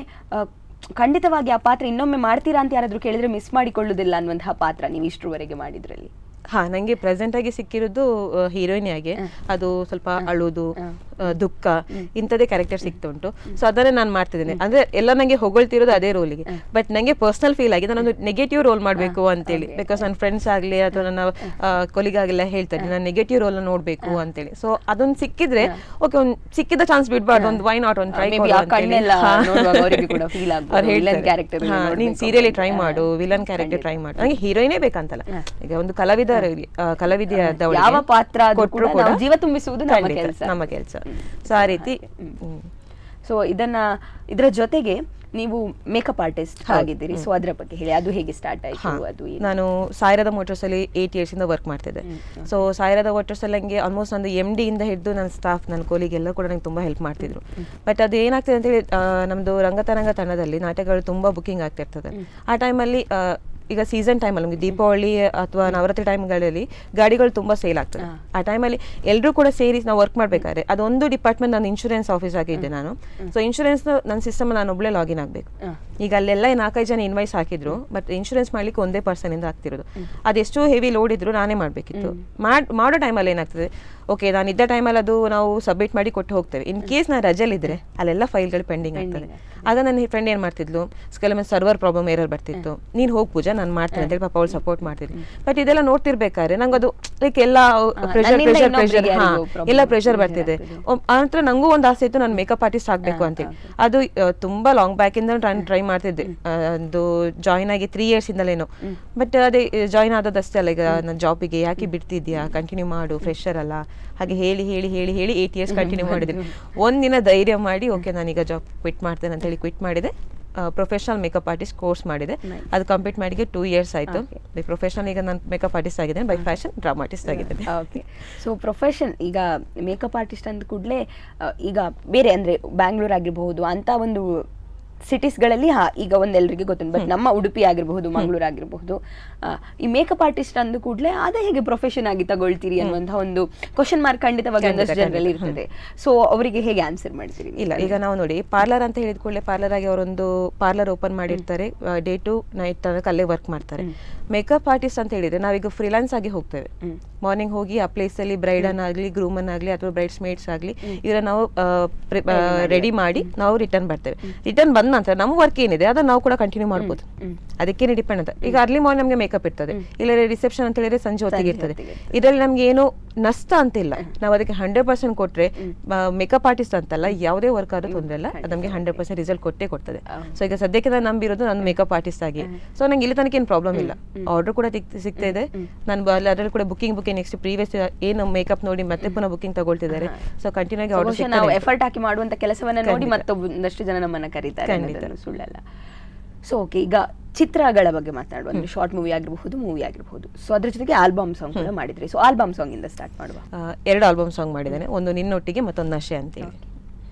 ಖಂಡಿತವಾಗಿ ಆ ಪಾತ್ರ ಇನ್ನೊಮ್ಮೆ ಮಾಡ್ತೀರಾ ಅಂತ ಯಾರಾದ್ರೂ ಕೇಳಿದ್ರೆ ಮಿಸ್ ಮಾಡಿಕೊಳ್ಳುವುದಿಲ್ಲ ಅನ್ನುವಂತಹ ಪಾತ್ರ ನೀವು ಇಷ್ಟರವರೆಗೆ ಮಾಡಿದ್ರಲ್ಲಿ? ನಂಗೆ ಪ್ರೆಸೆಂಟ್ ಆಗಿ ಸಿಕ್ಕಿರೋದು ಹೀರೋಯಿನ್ ಆಗಿ, ಅದು ಸ್ವಲ್ಪ ಅಳುದು, ದುಃಖ, ಇಂಥದ್ದೇ ಕ್ಯಾರೆಕ್ಟರ್ ಸಿಕ್ತುಂಟು. ಸೊ ಅದನ್ನೇ ನಾನು ಮಾಡ್ತಿದ್ದೇನೆ. ಅಂದ್ರೆ ಎಲ್ಲ ನಂಗೆ ಹೊಗಳ್ತಿರೋದು ಅದೇ ರೋಲಿಗೆ, ಬಟ್ ನಂಗೆ ಪರ್ಸನಲ್ ಫೀಲ್ ಆಗಿ ನಾನೊಂದು ನೆಗೆಟಿವ್ ರೋಲ್ ಮಾಡಬೇಕು ಅಂತೇಳಿ. ಬಿಕಾಸ್ ನನ್ನ ಫ್ರೆಂಡ್ಸ್ ಆಗಲಿ ಅಥವಾ ನನ್ನ ಕೊಲಿಗ್ ಆಗಲಿ ಹೇಳ್ತಾರೆ ನಾನು ನೆಗೆಟಿವ್ ರೋಲ್ ನೋಡ್ಬೇಕು ಅಂತೇಳಿ. ಸೊ ಅದೊಂದು ಸಿಕ್ಕಿದ್ರೆ ಓಕೆ, ಒಂದು ಸಿಕ್ಕಿದ ಚಾನ್ಸ್ ಬಿಡ್ಬಾರ್ದು, ಒಂದು ವೈ ನಾಟ್ ಒಂದು ಟ್ರೈ ನೀನ್ ಸೀರಿಯಲ್ ಟ್ರೈ ಮಾಡು, ವಿಲನ್ ಕ್ಯಾರೆಕ್ಟರ್ ಟ್ರೈ ಮಾಡು. ನಂಗೆ ಹೀರೋಯಿನೇ ಬೇಕಂತಲ್ಲ, ಈಗ ಒಂದು ಕಲಾವಿದೆಯಾದ ಯಾವ ಪಾತ್ರ ಕೊಟ್ಟರು ಕೂಡ ಜೀವ ತುಂಬಿಸುವುದು ನಮ್ಮ ಕೆಲಸ. ಸೊ ಆ ರೀತಿ. ಸೊ ಇದರ ಜೊತೆಗೆ ನೀವು ಮೇಕಪ್ ಆರ್ಟಿಸ್ಟ್ ಆಗಿದ್ದೀರಿ, ಸೊ ಅದರ ಬಗ್ಗೆ ಹೇಳಿ, ಅದು ಹೇಗೆ ಸ್ಟಾರ್ಟ್ ಆಯ್ತು? ಅದು ನಾನು ಸಾಯಿರಾಧ ಮೋಟರ್ಸ್ ಅಲ್ಲಿ 8 years ಇಂದ ವರ್ಕ್ ಮಾಡ್ತಿದ್ದೆ. ಸೊ ಸಾಯಿರಾಧ ಮೋಟರ್ಸ್ ಅಲ್ಲಿ ನಂಗೆ ಆಲ್ಮೋಸ್ಟ್ ಒಂದು MD ಇಂದ ಹಿಡಿದು ನನ್ನ ಸ್ಟಾಫ್, ನನ್ನ ಕೋಲಿಗೆ ಎಲ್ಲ ಕೂಡ ನಂಗೆ ತುಂಬಾ ಹೆಲ್ಪ್ ಮಾಡ್ತಿದ್ರು. ಬಟ್ ಅದು ಏನಾಗ್ತಿದೆ ಅಂತೇಳಿ, ನಮ್ದು ರಂಗತರಂಗ ತಂಡದಲ್ಲಿ ನಾಟಕಗಳು ತುಂಬಾ ಬುಕಿಂಗ್ ಆಗ್ತಿರ್ತದೆ. ಆ ಟೈಮಲ್ಲಿ ಈಗ ಸೀಸನ್ ಟೈಮಲ್ಲಿ ನಮಗೆ ದೀಪಾವಳಿ ಅಥವಾ ನವರಾತ್ರಿ ಟೈಮ್ಗಳಲ್ಲಿ ಗಾಡಿಗಳು ತುಂಬ ಸೇಲ್ ಆಗ್ತದೆ. ಆ ಟೈಮಲ್ಲಿ ಎಲ್ಲರೂ ಕೂಡ ಸೇರಿ ನಾವು ವರ್ಕ್ ಮಾಡಬೇಕಾದ್ರೆ ಅದೊಂದು ಡಿಪಾರ್ಟ್ಮೆಂಟ್, ನಾನು ಇನ್ಶೂರೆನ್ಸ್ ಆಫೀಸ್ ಆಗಿದ್ದೆ ನಾನು. ಸೊ ಇನ್ಶೂರೆನ್ಸ್ ನನ್ನ ಸಿಸ್ಟಮ್ ನಾನು ಒಬ್ಬಳೇ ಲಾಗಿನ್ ಆಗಬೇಕು. ಈಗ ಅಲ್ಲೆಲ್ಲ 4-5 ಜನ ಇನ್ವೈಸ್ ಹಾಕಿದ್ರು, ಬಟ್ ಇನ್ಶೂರೆನ್ಸ್ ಮಾಡ್ಲಿಕ್ಕೆ ಒಂದೇ ಪರ್ಸನ್ ಇಂದ ಆಗ್ತಿರೋದು. ಅದೆಷ್ಟು ಹೆವಿ ಲೋಡ್ ಇದ್ರು ನಾನೇ ಮಾಡಬೇಕಿತ್ತು. ಮಾಡೋ ಟೈಮಲ್ಲಿ ಏನಾಗ್ತದೆ, ಓಕೆ ನಾನು ಇದ್ದ ಟೈಮಲ್ಲಿ ಅದು ನಾವು ಸಬ್ಮಿಟ್ ಮಾಡಿ ಕೊಟ್ಟು ಹೋಗ್ತೇವೆ. ಇನ್ ಕೇಸ್ ನಾನು ರಜೆಲಿದ್ರೆ ಅಲ್ಲೆಲ್ಲ ಫೈಲ್ಗಳು ಪೆಂಡಿಂಗ್ ಆಗ್ತದೆ. ಆಗ ನನ್ನ ಫ್ರೆಂಡ್ ಏನು ಮಾಡ್ತಿದ್ಲು, ಕೆಲವೊಮ್ಮೆ ಸರ್ವರ್ ಪ್ರಾಬ್ಲಮ್ ಏರರ್ ಬರ್ತಿತ್ತು, ನೀನು ಹೋಗಿ ಪೂಜಾ ನಾನು ಮಾಡ್ತೇನೆ ಅಂತೇಳಿ ಪಾಪ ಅವಳು ಸಪೋರ್ಟ್ ಮಾಡ್ತಿದ್ವಿ. ಬಟ್ ಇದೆಲ್ಲ ನೋಡ್ತಿರ್ಬೇಕಾದ್ರೆ ನಂಗೆ ಅದು ಲೈಕ್ ಎಲ್ಲ ಪ್ರೆಷರ್ ಎಲ್ಲ ಪ್ರೆಷರ್ ಬರ್ತಿದೆ. ಆನಂತರ ನಂಗೂ ಒಂದು ಆಸೆ ಇತ್ತು, ನಾನು ಮೇಕಪ್ ಆರ್ಟಿಸ್ಟ್ ಆಗಬೇಕು ಅಂತೇಳಿ. ಅದು ತುಂಬಾ ಲಾಂಗ್ ಬ್ಯಾಕ್ ಇಂದ ಟ್ರೈ ಮಾಡ್ತಿದ್ದೆ. ಅದು ಜಾಯಿನ್ ಆಗಿ 3 years ಇಂದಲೇನೋ. ಬಟ್ ಅದೇ ಜಾಯಿನ್ ಆದದಷ್ಟೇ ಅಲ್ಲ, ಈಗ ನನ್ನ ಜಾಬಿಗೆ ಯಾಕೆ ಬಿಡ್ತಿದ್ಯಾ, ಕಂಟಿನ್ಯೂ ಮಾಡು, ಫ್ರೆಶರ್ ಅಲ್ಲ, ಹಾಗೆ ಹೇಳಿ ಹೇಳಿ ಹೇಳಿ ಹೇಳಿ 8 years ಕಂಟಿನ್ಯೂ ಮಾಡಿದ್ದೀನಿ. ಒಂದಿನ ಧೈರ್ಯ ಮಾಡಿ ಓಕೆ ನಾನೀಗ ಜಾಬ್ ಕ್ವಿಟ್ ಮಾಡ್ತೇನೆ ಅಂತೇಳಿ ಕ್ವಿಟ್ ಮಾಡಿದೆ. ಪ್ರೊಫೆಷನಲ್ ಮೇಕಪ್ ಆರ್ಟಿಸ್ಟ್ ಕೋರ್ಸ್ ಮಾಡಿದೆ. ಅದು ಕಂಪ್ಲೀಟ್ ಮಾಡಿಗೆ 2 years ಆಯಿತು. ಪ್ರೊಫೆಷನಲ್ ಈಗ ನಾನು ಮೇಕಪ್ ಆರ್ಟಿಸ್ಟ್ ಆಗಿದ್ದೇನೆ, ಬೈ ಫ್ಯಾಷನ್ ಡ್ರಾಮಾ ಆರ್ಟಿಸ್ಟ್ ಆಗಿದ್ದೇನೆ. ಓಕೆ, ಸೊ ಪ್ರೊಫೆಷನ್ ಈಗ ಮೇಕಪ್ ಆರ್ಟಿಸ್ಟ್ ಅಂದ ಕೂಡಲೇ ಈಗ ಬೇರೆ ಅಂದರೆ ಬ್ಯಾಂಗ್ಳೂರ್ ಆಗಿರಬಹುದು ಅಂತ ಒಂದು ಸಿಟೀಸ್ಗಳಲ್ಲಿ ಈಗ ಒಂದೆಲ್ಲರಿಗೆ ಗೊತ್ತುಂಟು. ಬಟ್ ನಮ್ಮ ಉಡುಪಿ ಆಗಿರಬಹುದು, ಮಂಗಳೂರು ಆಗಿರಬಹುದು, ಈ ಮೇಕಪ್ ಆರ್ಟಿಸ್ಟ್ ಅಂದ ಕೂಡಲೇ ಅದೇ ಹೇಗೆ ಪ್ರೊಫೆಷನ್ ಆಗಿ ತಗೊಳ್ತೀರಿ ಅನ್ನುವಂತಹ ಒಂದು ಕ್ವೆಶ್ಚನ್ ಮಾರ್ಕ್ ಖಂಡಿತವಾಗಿ ಒಂದಷ್ಟು ಜನರಲ್ಲಿ ಇರ್ತದೆ. ಸೊ ಅವರಿಗೆ ಹೇಗೆ ಆನ್ಸರ್ ಮಾಡ್ತೀರಿ? ಇಲ್ಲ, ಈಗ ನಾವು ನೋಡಿ ಪಾರ್ಲರ್ ಅಂತ ಹೇಳಿದ ಕೂಡಲೇ ಪಾರ್ಲರ್ ಆಗಿ ಅವರೊಂದು ಪಾರ್ಲರ್ ಓಪನ್ ಮಾಡಿರ್ತಾರೆ, ಡೇ ಟು ನೈಟ್ ತನಕ ಅಲ್ಲೇ ವರ್ಕ್ ಮಾಡ್ತಾರೆ. ಮೇಕಪ್ ಆರ್ಟಿಸ್ಟ್ ಅಂತ ಹೇಳಿದ್ರೆ ನಾವೀಗ ಫ್ರೀಲಾನ್ಸ್ ಆಗಿ ಹೋಗ್ತೇವೆ. ಮಾರ್ನಿಂಗ್ ಹೋಗಿ ಆ ಪ್ಲೇಸ್ ಅಲ್ಲಿ ಬ್ರೈಡನ್ ಆಗಲಿ, ಗ್ರೂಮನ್ ಆಗಲಿ ಅಥವಾ ಬ್ರೈಡ್ಸ್ ಮೇಡ್ಸ್ ಆಗಲಿ ಇವರ ನಾವು ರೆಡಿ ಮಾಡಿ ನಾವು ರಿಟರ್ನ್ ಬರ್ತೇವೆ. ರಿಟರ್ನ್ ಬಂದ ನಂತರ ನಮ್ಮ ವರ್ಕ್ ಏನಿದೆ ಅದನ್ನ ನಾವು ಕೂಡ ಕಂಟಿನ್ಯೂ ಮಾಡ್ಬೋದು. ಅದಕ್ಕೇನೆ ಡಿಪೆಂಡ್ ಅಂತ. ಈಗ ಅರ್ಲಿ ಮಾರ್ನಿಂಗ್ ನಮಗೆ ಮೇಕಪ್ ಇರ್ತದೆ, ಇಲ್ಲ ರಿಸೆಪ್ಷನ್ ಅಂತ ಹೇಳಿದ್ರೆ ಸಂಜೆ ಹೊತ್ತಿಗೆ ಇರ್ತದೆ. ಇದರಲ್ಲಿ ನಮ್ಗೆ ಏನು ನಷ್ಟ ಅಂತಿಲ್ಲ. ನಾವು ಅದಕ್ಕೆ 100% ಕೊಟ್ರೆ, ಮೇಕಪ್ ಆರ್ಟಿಸ್ಟ್ ಅಂತಲ್ಲ, ಯಾವುದೇ ವರ್ಕ್ ಆದ್ರೂ ತೊಂದರೆ ಇಲ್ಲ, ಅದು ನಮಗೆ 100% ರಿಸಲ್ಟ್ ಕೊಟ್ಟೇ ಕೊಡ್ತದೆ. ಸೊ ಈಗ ಸದ್ಯಕ್ಕೆ ನಾನು ನಂಬಿರೋದು ನಾನು ಮೇಕಪ್ ಆರ್ಟಿಸ್ಟ್ ಆಗಿ. ಸೊ ನಂಗೆ ಇಲ್ಲಿ ತನಕ ಏನು ಪ್ರಾಬ್ಲಮ್ ಇಲ್ಲ, ಆರ್ಡರ್ ಕೂಡ ಸಿಗ್ತಾ ಇದೆ. ನಾನು ಅದರಲ್ಲಿ ಕೂಡ ಬುಕಿಂಗ್ ನೆಕ್ಸ್ಟ್ ಪ್ರೀವಿಯಸ್ ಏನು ಮೇಕಪ್ ನೋಡಿ ಮತ್ತೆ ಪುನಃ ಬುಕಿಂಗ್ ತಗೊಳ್ತಿದ್ದಾರೆ. ಸೊ ಕಂಟಿನ್ಯೂ ಆಗಿ ಆರ್ಡರ್, ನಾವು ಎಫರ್ಟ್ ಹಾಕಿ ಮಾಡುವಂತ ಕೆಲಸವನ್ನ ನೋಡಿ ಮತ್ತೊಂದಷ್ಟು ಜನ ನಮ್ಮನ್ನ ಕರೀತಾರೆ, ಸುಳ್ಳಲ್ಲ. ಸೊ ಓಕೆ, ಈಗ ಚಿತ್ರಗಳ ಬಗ್ಗೆ ಮಾತಾಡುವ, ಅಂದ್ರೆ ಶಾರ್ಟ್ ಮೂವಿ ಆಗಿರಬಹುದು, ಮೂವಿ ಆಗಿರಬಹುದು. ಸೊ ಅದ್ರ ಜೊತೆಗೆ ಆಲ್ಬಮ್ ಸಾಂಗ್ ಕೂಡ ಮಾಡಿದ್ರಿ. ಸೊ ಆಲ್ಬಮ್ ಸಾಂಗ್ ಇಂದ ಸ್ಟಾರ್ಟ್ ಮಾಡುವ. 2 ಆಲ್ಬಮ್ ಸಾಂಗ್ ಮಾಡಿದ್ದೇನೆ, ಒಂದು ನಿನ್ನೊಟ್ಟಿಗೆ ಮತ್ತೊಂದು ನಶೆ ಅಂತೇಳಿ.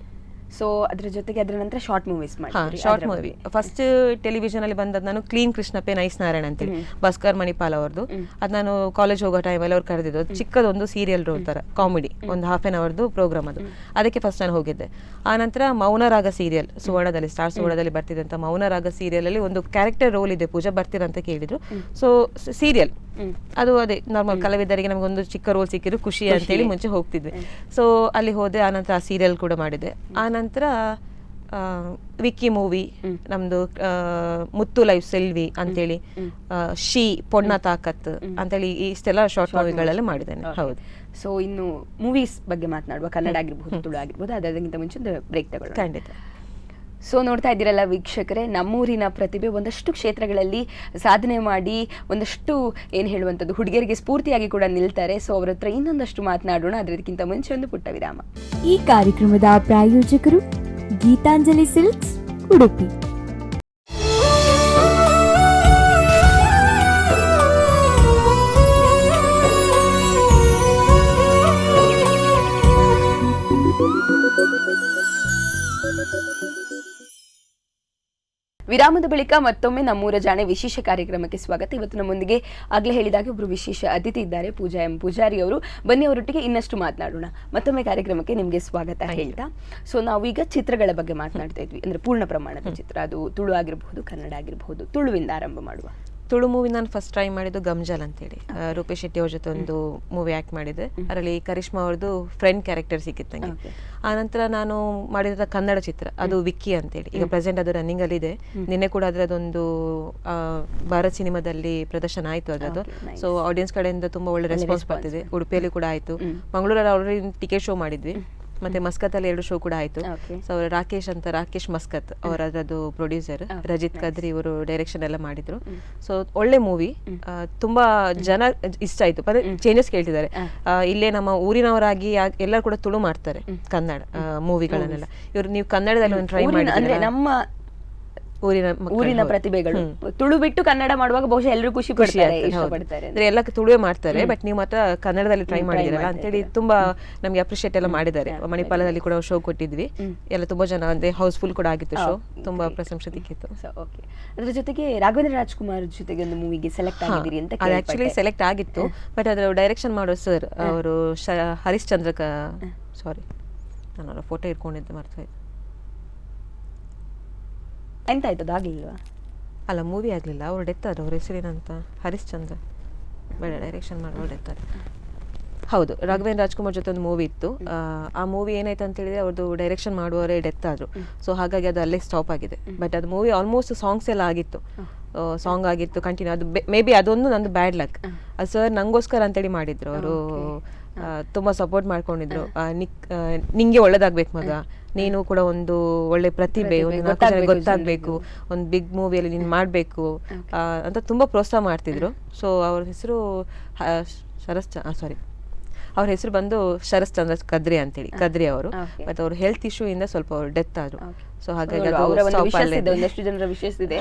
ಸೊ ಅದ್ರ ಜೊತೆಗೆ ಅದರ ನಂತರ ಶಾರ್ಟ್ ಮೂವೀಸ್ ಮಾಡಿ. ಶಾರ್ಟ್ ಮೂವಿ ಫಸ್ಟ್ ಟೆಲಿವಿಷನ್ ಅಲ್ಲಿ ಬಂದದ್ದು ನಾನು ಕ್ಲೀನ್ ಕೃಷ್ಣಪ್ಪೆ ನೈಸ್ ನಾರಾಯಣ ಅಂತೇಳಿ, ಭಾಸ್ಕರ್ ಮಣಿಪಾಲ್ ಅವ್ರದ್ದು. ಅದು ನಾನು ಕಾಲೇಜ್ ಹೋಗೋ ಟೈಮಲ್ಲಿ ಅವ್ರು ಕರೆದಿದ್ದು. ಚಿಕ್ಕದೊಂದು ಸೀರಿಯಲ್ ರೋಲ್ ತರ ಕಾಮಿಡಿ, ಒಂದು 1/2 hour ಪ್ರೋಗ್ರಾಮ್ ಅದು. ಅದಕ್ಕೆ ಫಸ್ಟ್ ನಾನು ಹೋಗಿದ್ದೆ. ಆ ನಂತರ ಮೌನರಾಗ ಸೀರಿಯಲ್ ಸುವರ್ಣದಲ್ಲಿ, ಸ್ಟಾರ್ ಸುವರ್ಣದಲ್ಲಿ ಬರ್ತಿದ್ದಂತ ಮೌನರಾಗ ಸೀರಿಯಲ್ ಅಲ್ಲಿ ಒಂದು ಕ್ಯಾರೆಕ್ಟರ್ ರೋಲ್ ಇದೆ, ಪೂಜಾ ಬರ್ತೀರಾ ಅಂತ ಕೇಳಿದ್ರು. ಸೊ ಸೀರಿಯಲ್ ಅದು ಅದೇ ನಾರ್ಮಲ್ ಕಲಾವಿದರಿಗೆ ನಮಗೊಂದು ಚಿಕ್ಕ ರೋಲ್ ಸಿಕ್ಕಿದ್ರು ಖುಷಿ ಅಂತೇಳಿ ಮುಂಚೆ ಹೋಗ್ತಿದ್ವಿ. ಸೊ ಅಲ್ಲಿ ಹೋದೆ. ಆನಂತರ ಆ ಸೀರಿಯಲ್ ಕೂಡ ಮಾಡಿದೆ. ಆನಂತರ ವಿಕ್ಕಿ ಮೂವಿ, ನಮ್ದು ಮುತ್ತು ಲೈಫ್ ಸೆಲ್ವಿ ಅಂತೇಳಿ, ಶಿ ಪೊಣ್ಣ ತಾಕತ್ ಅಂತೇಳಿ ಇಷ್ಟೆಲ್ಲ ಶಾರ್ಟ್ ಮೂವಿಗಳೆಲ್ಲ ಮಾಡಿದ್ದೇನೆ. ಹೌದು. ಸೊ ಇನ್ನು ಮೂವೀಸ್ ಬಗ್ಗೆ ಮಾತನಾಡುವ, ಕನ್ನಡ ಆಗಿರ್ಬೋದು, ತುಳು ಆಗಿರ್ಬೋದು, ಅದಕ್ಕಿಂತ ಮುಂಚೆ ಬ್ರೇಕ್ ತಗೊಳ್ಳೋಣ. ಖಂಡಿತ. ಸೊ ನೋಡ್ತಾ ಇದ್ದೀರಲ್ಲ ವೀಕ್ಷಕರೇ, ನಮ್ಮೂರಿನ ಪ್ರತಿಭೆ ಒಂದಷ್ಟು ಕ್ಷೇತ್ರಗಳಲ್ಲಿ ಸಾಧನೆ ಮಾಡಿ ಒಂದಷ್ಟು ಏನು ಹೇಳುವಂಥದ್ದು ಹುಡುಗಿಯರಿಗೆ ಸ್ಫೂರ್ತಿಯಾಗಿ ಕೂಡ ನಿಲ್ತಾರೆ. ಸೊ ಅವ್ರ ಹತ್ರ ಇನ್ನೊಂದಷ್ಟು ಮಾತನಾಡೋಣ. ಅದಕ್ಕಿಂತ ಮುಂಚೆ ಒಂದು ಪುಟ್ಟ ವಿರಾಮ. ಈ ಕಾರ್ಯಕ್ರಮದ ಪ್ರಾಯೋಜಕರು ಗೀತಾಂಜಲಿ ಸಿಲ್ಕ್ಸ್, ಉಡುಪಿ. ವಿರಾಮದ ಬಳಿಕ ಮತ್ತೊಮ್ಮೆ ನಮ್ಮೂರ ಜಾಣೆ ವಿಶೇಷ ಕಾರ್ಯಕ್ರಮಕ್ಕೆ ಸ್ವಾಗತ. ಇವತ್ತು ನಮ್ಮೊಂದಿಗೆ ಆಗ್ಲೇ ಹೇಳಿದಾಗೆ ಒಬ್ರು ವಿಶೇಷ ಅತಿಥಿ ಇದ್ದಾರೆ, ಪೂಜಾ ಎಂ ಪೂಜಾರಿ ಅವರು. ಬನ್ನಿ ಅವರೊಟ್ಟಿಗೆ ಇನ್ನಷ್ಟು ಮಾತನಾಡೋಣ. ಮತ್ತೊಮ್ಮೆ ಕಾರ್ಯಕ್ರಮಕ್ಕೆ ನಿಮಗೆ ಸ್ವಾಗತ ಹೇಳ್ತಾ, ಸೊ ನಾವೀಗ ಚಿತ್ರಗಳ ಬಗ್ಗೆ ಮಾತನಾಡ್ತಾ ಇದ್ವಿ. ಅಂದ್ರೆ ಪೂರ್ಣ ಪ್ರಮಾಣದ ಚಿತ್ರ, ಅದು ತುಳು ಆಗಿರಬಹುದು, ಕನ್ನಡ ಆಗಿರಬಹುದು. ತುಳುವಿಂದ ಆರಂಭ ಮಾಡುವ. ತುಳು ಮೂವಿ ನಾನು ಫಸ್ಟ್ ಟ್ರೈ ಮಾಡಿದ್ದು ಗಮ್ಜಲ್ ಅಂತೇಳಿ, ರೂಪೇಶ್ ಶೆಟ್ಟಿ ಅವ್ರ ಜೊತೆ ಒಂದು ಮೂವಿ ಆಕ್ಟ್ ಮಾಡಿದೆ. ಅದರಲ್ಲಿ ಕರಿಷ್ಮಾ ಅವ್ರದ್ದು ಫ್ರೆಂಡ್ ಕ್ಯಾರೆಕ್ಟರ್ ಸಿಕ್ಕಿತ್ತು ನಂಗೆ. ಆನಂತರ ನಾನು ಮಾಡಿದ ಕನ್ನಡ ಚಿತ್ರ ಅದು ವಿಕ್ಕಿ ಅಂತೇಳಿ, ಈಗ ಪ್ರೆಸೆಂಟ್ ಅದು ರನ್ನಿಂಗ್ ಅಲ್ಲಿ ಇದೆ. ನಿನ್ನೆ ಕೂಡ ಅದರದೊಂದು ಭಾರತ್ ಸಿನಿಮಾದಲ್ಲಿ ಪ್ರದರ್ಶನ ಆಯ್ತು ಅದರದ್ದು. ಸೊ ಆಡಿಯನ್ಸ್ ಕಡೆಯಿಂದ ತುಂಬಾ ಒಳ್ಳೆ ರೆಸ್ಪಾನ್ಸ್ ಬರ್ತಿದೆ. ಉಡುಪಿಯಲ್ಲಿ ಕೂಡ ಆಯ್ತು, ಮಂಗಳೂರಲ್ಲಿ ಆಲ್ರೆಡಿ ಟಿಕೆಟ್ ಶೋ ಮಾಡಿದ್ವಿ, ಮತ್ತೆ ಮಸ್ಕತ್ ಅಲ್ಲಿ 2 ಶೋ ಕೂಡ ಆಯ್ತು. ಸೊ ರಾಕೇಶ್ ಮಸ್ಕತ್ ಅವರ ಅದರದ್ದು ಪ್ರೊಡ್ಯೂಸರ್, ರಜಿತ್ ಕದ್ರಿ ಇವರು ಡೈರೆಕ್ಷನ್ ಎಲ್ಲ ಮಾಡಿದ್ರು. ಸೊ ಒಳ್ಳೆ ಮೂವಿ, ತುಂಬಾ ಜನ ಇಷ್ಟ ಆಯ್ತು. ಚೇಂಜಸ್ ಕೇಳ್ತಿದ್ದಾರೆ. ಇಲ್ಲೇ ನಮ್ಮ ಊರಿನವರಾಗಿ ಎಲ್ಲರೂ ಕೂಡ ತುಳು ಮಾಡ್ತಾರೆ ಕನ್ನಡ ಮೂವಿಗಳನ್ನೆಲ್ಲ. ಇವರು ನೀವು ಕನ್ನಡದಲ್ಲಿ ಒಂದು ಟ್ರೈ ಮಾಡಿ, ಅಂದ್ರೆ ನಮ್ಮ ಊರಿನ ಪ್ರತಿಭೆಗಳು ತುಳು ಬಿಟ್ಟು ಕನ್ನಡ ಮಾಡುವಾಗ ಬಹುಶಃ ಎಲ್ಲರೂ ಖುಷಿ ಪಡ್ತಾರೆ, ಇಷ್ಟಪಡ್ತಾರೆ. ಅಂದ್ರೆ ಎಲ್ಲ ತುಳುವೇ ಮಾಡ್ತಾರೆ, ಬಟ್ ನೀವು ಮಾತ್ರ ಕನ್ನಡದಲ್ಲಿ ಟ್ರೈ ಮಾಡಿದಿರಲ್ಲ ಅಂತೇಳಿ ತುಂಬಾ ನಮ್ಗೆ ಅಪ್ರಿಶಿಯೇಟ್ ಎಲ್ಲ ಮಾಡಿದ್ದಾರೆ. ಮಣಿಪಾಲದಲ್ಲಿ ಕೂಡ ಶೋ ಕೊಟ್ಟಿದ್ವಿ, ಎಲ್ಲ ತುಂಬಾ ಜನ ಅಂದ್ರೆ ಹೌಸ್ಫುಲ್ ಕೂಡ ಆಗಿತ್ತು ಶೋ, ತುಂಬಾ ಪ್ರಶಂಸೆ ಸಿಕ್ಕಿತ್ತು. ಓಕೆ, ಅದ್ರ ಜೊತೆಗೆ ರಾಘವೇಂದ್ರ ರಾಜ್ಕುಮಾರ್ ಜೊತೆಗೆ ಒಂದು ಮೂವಿಗೆ ಸೆಲೆಕ್ಟ್ ಆಗಿದ್ದೀರಿ ಅಂತ ಅದು ಆಕ್ಚುಲಿ ಸೆಲೆಕ್ಟ್ ಆಗಿತ್ತು, ಬಟ್ ಅದ್ರ ಡೈರೆಕ್ಷನ್ ಮಾಡೋ ಸರ್ ಅವರು ಹರಿಶ್ಚಂದ್ರ ಸಾರಿ ನಾನು ಅವರ ಫೋಟೋ ಇಟ್ಕೊಂಡಿದ್ದೆ ಮರ್ತಾಯ್ತು. ಎಂತ ಆಯ್ತು, ಅದಾಗ್ಲಿಲ್ವಾ? ಅಲ್ಲ, ಮೂವಿ ಆಗಲಿಲ್ಲ, ಅವ್ರು ಡೆತ್ ಆದ್ರು. ಅವ್ರ ಹೆಸರೇನಂತ, ಹರಿಶ್ಚಂದ್ರ, ಬೇಡ ಡೈರೆಕ್ಷನ್ ಮಾಡೋರು ಡೆತ್ ಆದ್ರು. ಹೌದು, ರಾಘವೇಂದ್ರ ರಾಜ್ಕುಮಾರ್ ಜೊತೆ ಒಂದು ಮೂವಿ ಇತ್ತು. ಆ ಮೂವಿ ಏನಾಯ್ತು ಅಂತ ಹೇಳಿದ್ರೆ ಅವ್ರದ್ದು ಡೈರೆಕ್ಷನ್ ಮಾಡುವವರೇ ಡೆತ್ ಆದ್ರು. ಸೊ ಹಾಗಾಗಿ ಅದು ಅಲ್ಲೇ ಸ್ಟಾಪ್ ಆಗಿದೆ. ಬಟ್ ಅದು ಮೂವಿ ಆಲ್ಮೋಸ್ಟ್ ಸಾಂಗ್ಸ್ ಎಲ್ಲ ಆಗಿತ್ತು, ಸಾಂಗ್ ಆಗಿತ್ತು ಕಂಟಿನ್ಯೂ. ಅದು ಮೇ ಬಿ ಅದೊಂದು ನಂದು ಬ್ಯಾಡ್ ಲಕ್. ಅದು ಸರ್ ನಂಗೋಸ್ಕರ ಅಂತೇಳಿ ಮಾಡಿದ್ರು ಅವರು. ತುಂಬಾ ಸಪೋರ್ಟ್ ಮಾಡ್ಕೊಂಡಿದ್ರು. ನಿಂಗೆ ಒಳ್ಳೇದಾಗ್ಬೇಕು ಮಗ, ನೀನು ಕೂಡ ಒಂದು ಒಳ್ಳೆ ಪ್ರತಿಭೆ, ಒಂದು 4 ಜನ ಗೊತ್ತಾಗ್ಬೇಕು, ಒಂದು ಬಿಗ್ ಮೂವಿಯಲ್ಲಿ ನೀನು ಮಾಡಬೇಕು ಅಂತ ತುಂಬಾ ಪ್ರೋತ್ಸಾಹ ಮಾಡ್ತಿದ್ರು. ಸೊ ಅವ್ರ ಹೆಸರು ಅವ್ರ ಹೆಸರು ಬಂದು ಶರಶ್ಚಂದ್ರ ಕದ್ರಿ ಅಂತೇಳಿ, ಕದ್ರಿ ಅವರು. ಬಟ್ ಅವ್ರ ಹೆಲ್ತ್ ಇಶ್ಯೂ ಇಂದ ಸ್ವಲ್ಪ ಅವ್ರು ಡೆತ್ ಆದ್ರು. ಸೊ ಹಾಗಾಗಿ ಒಂದಷ್ಟು ಜನರ ವಿಶೇಷ ಇದೆ.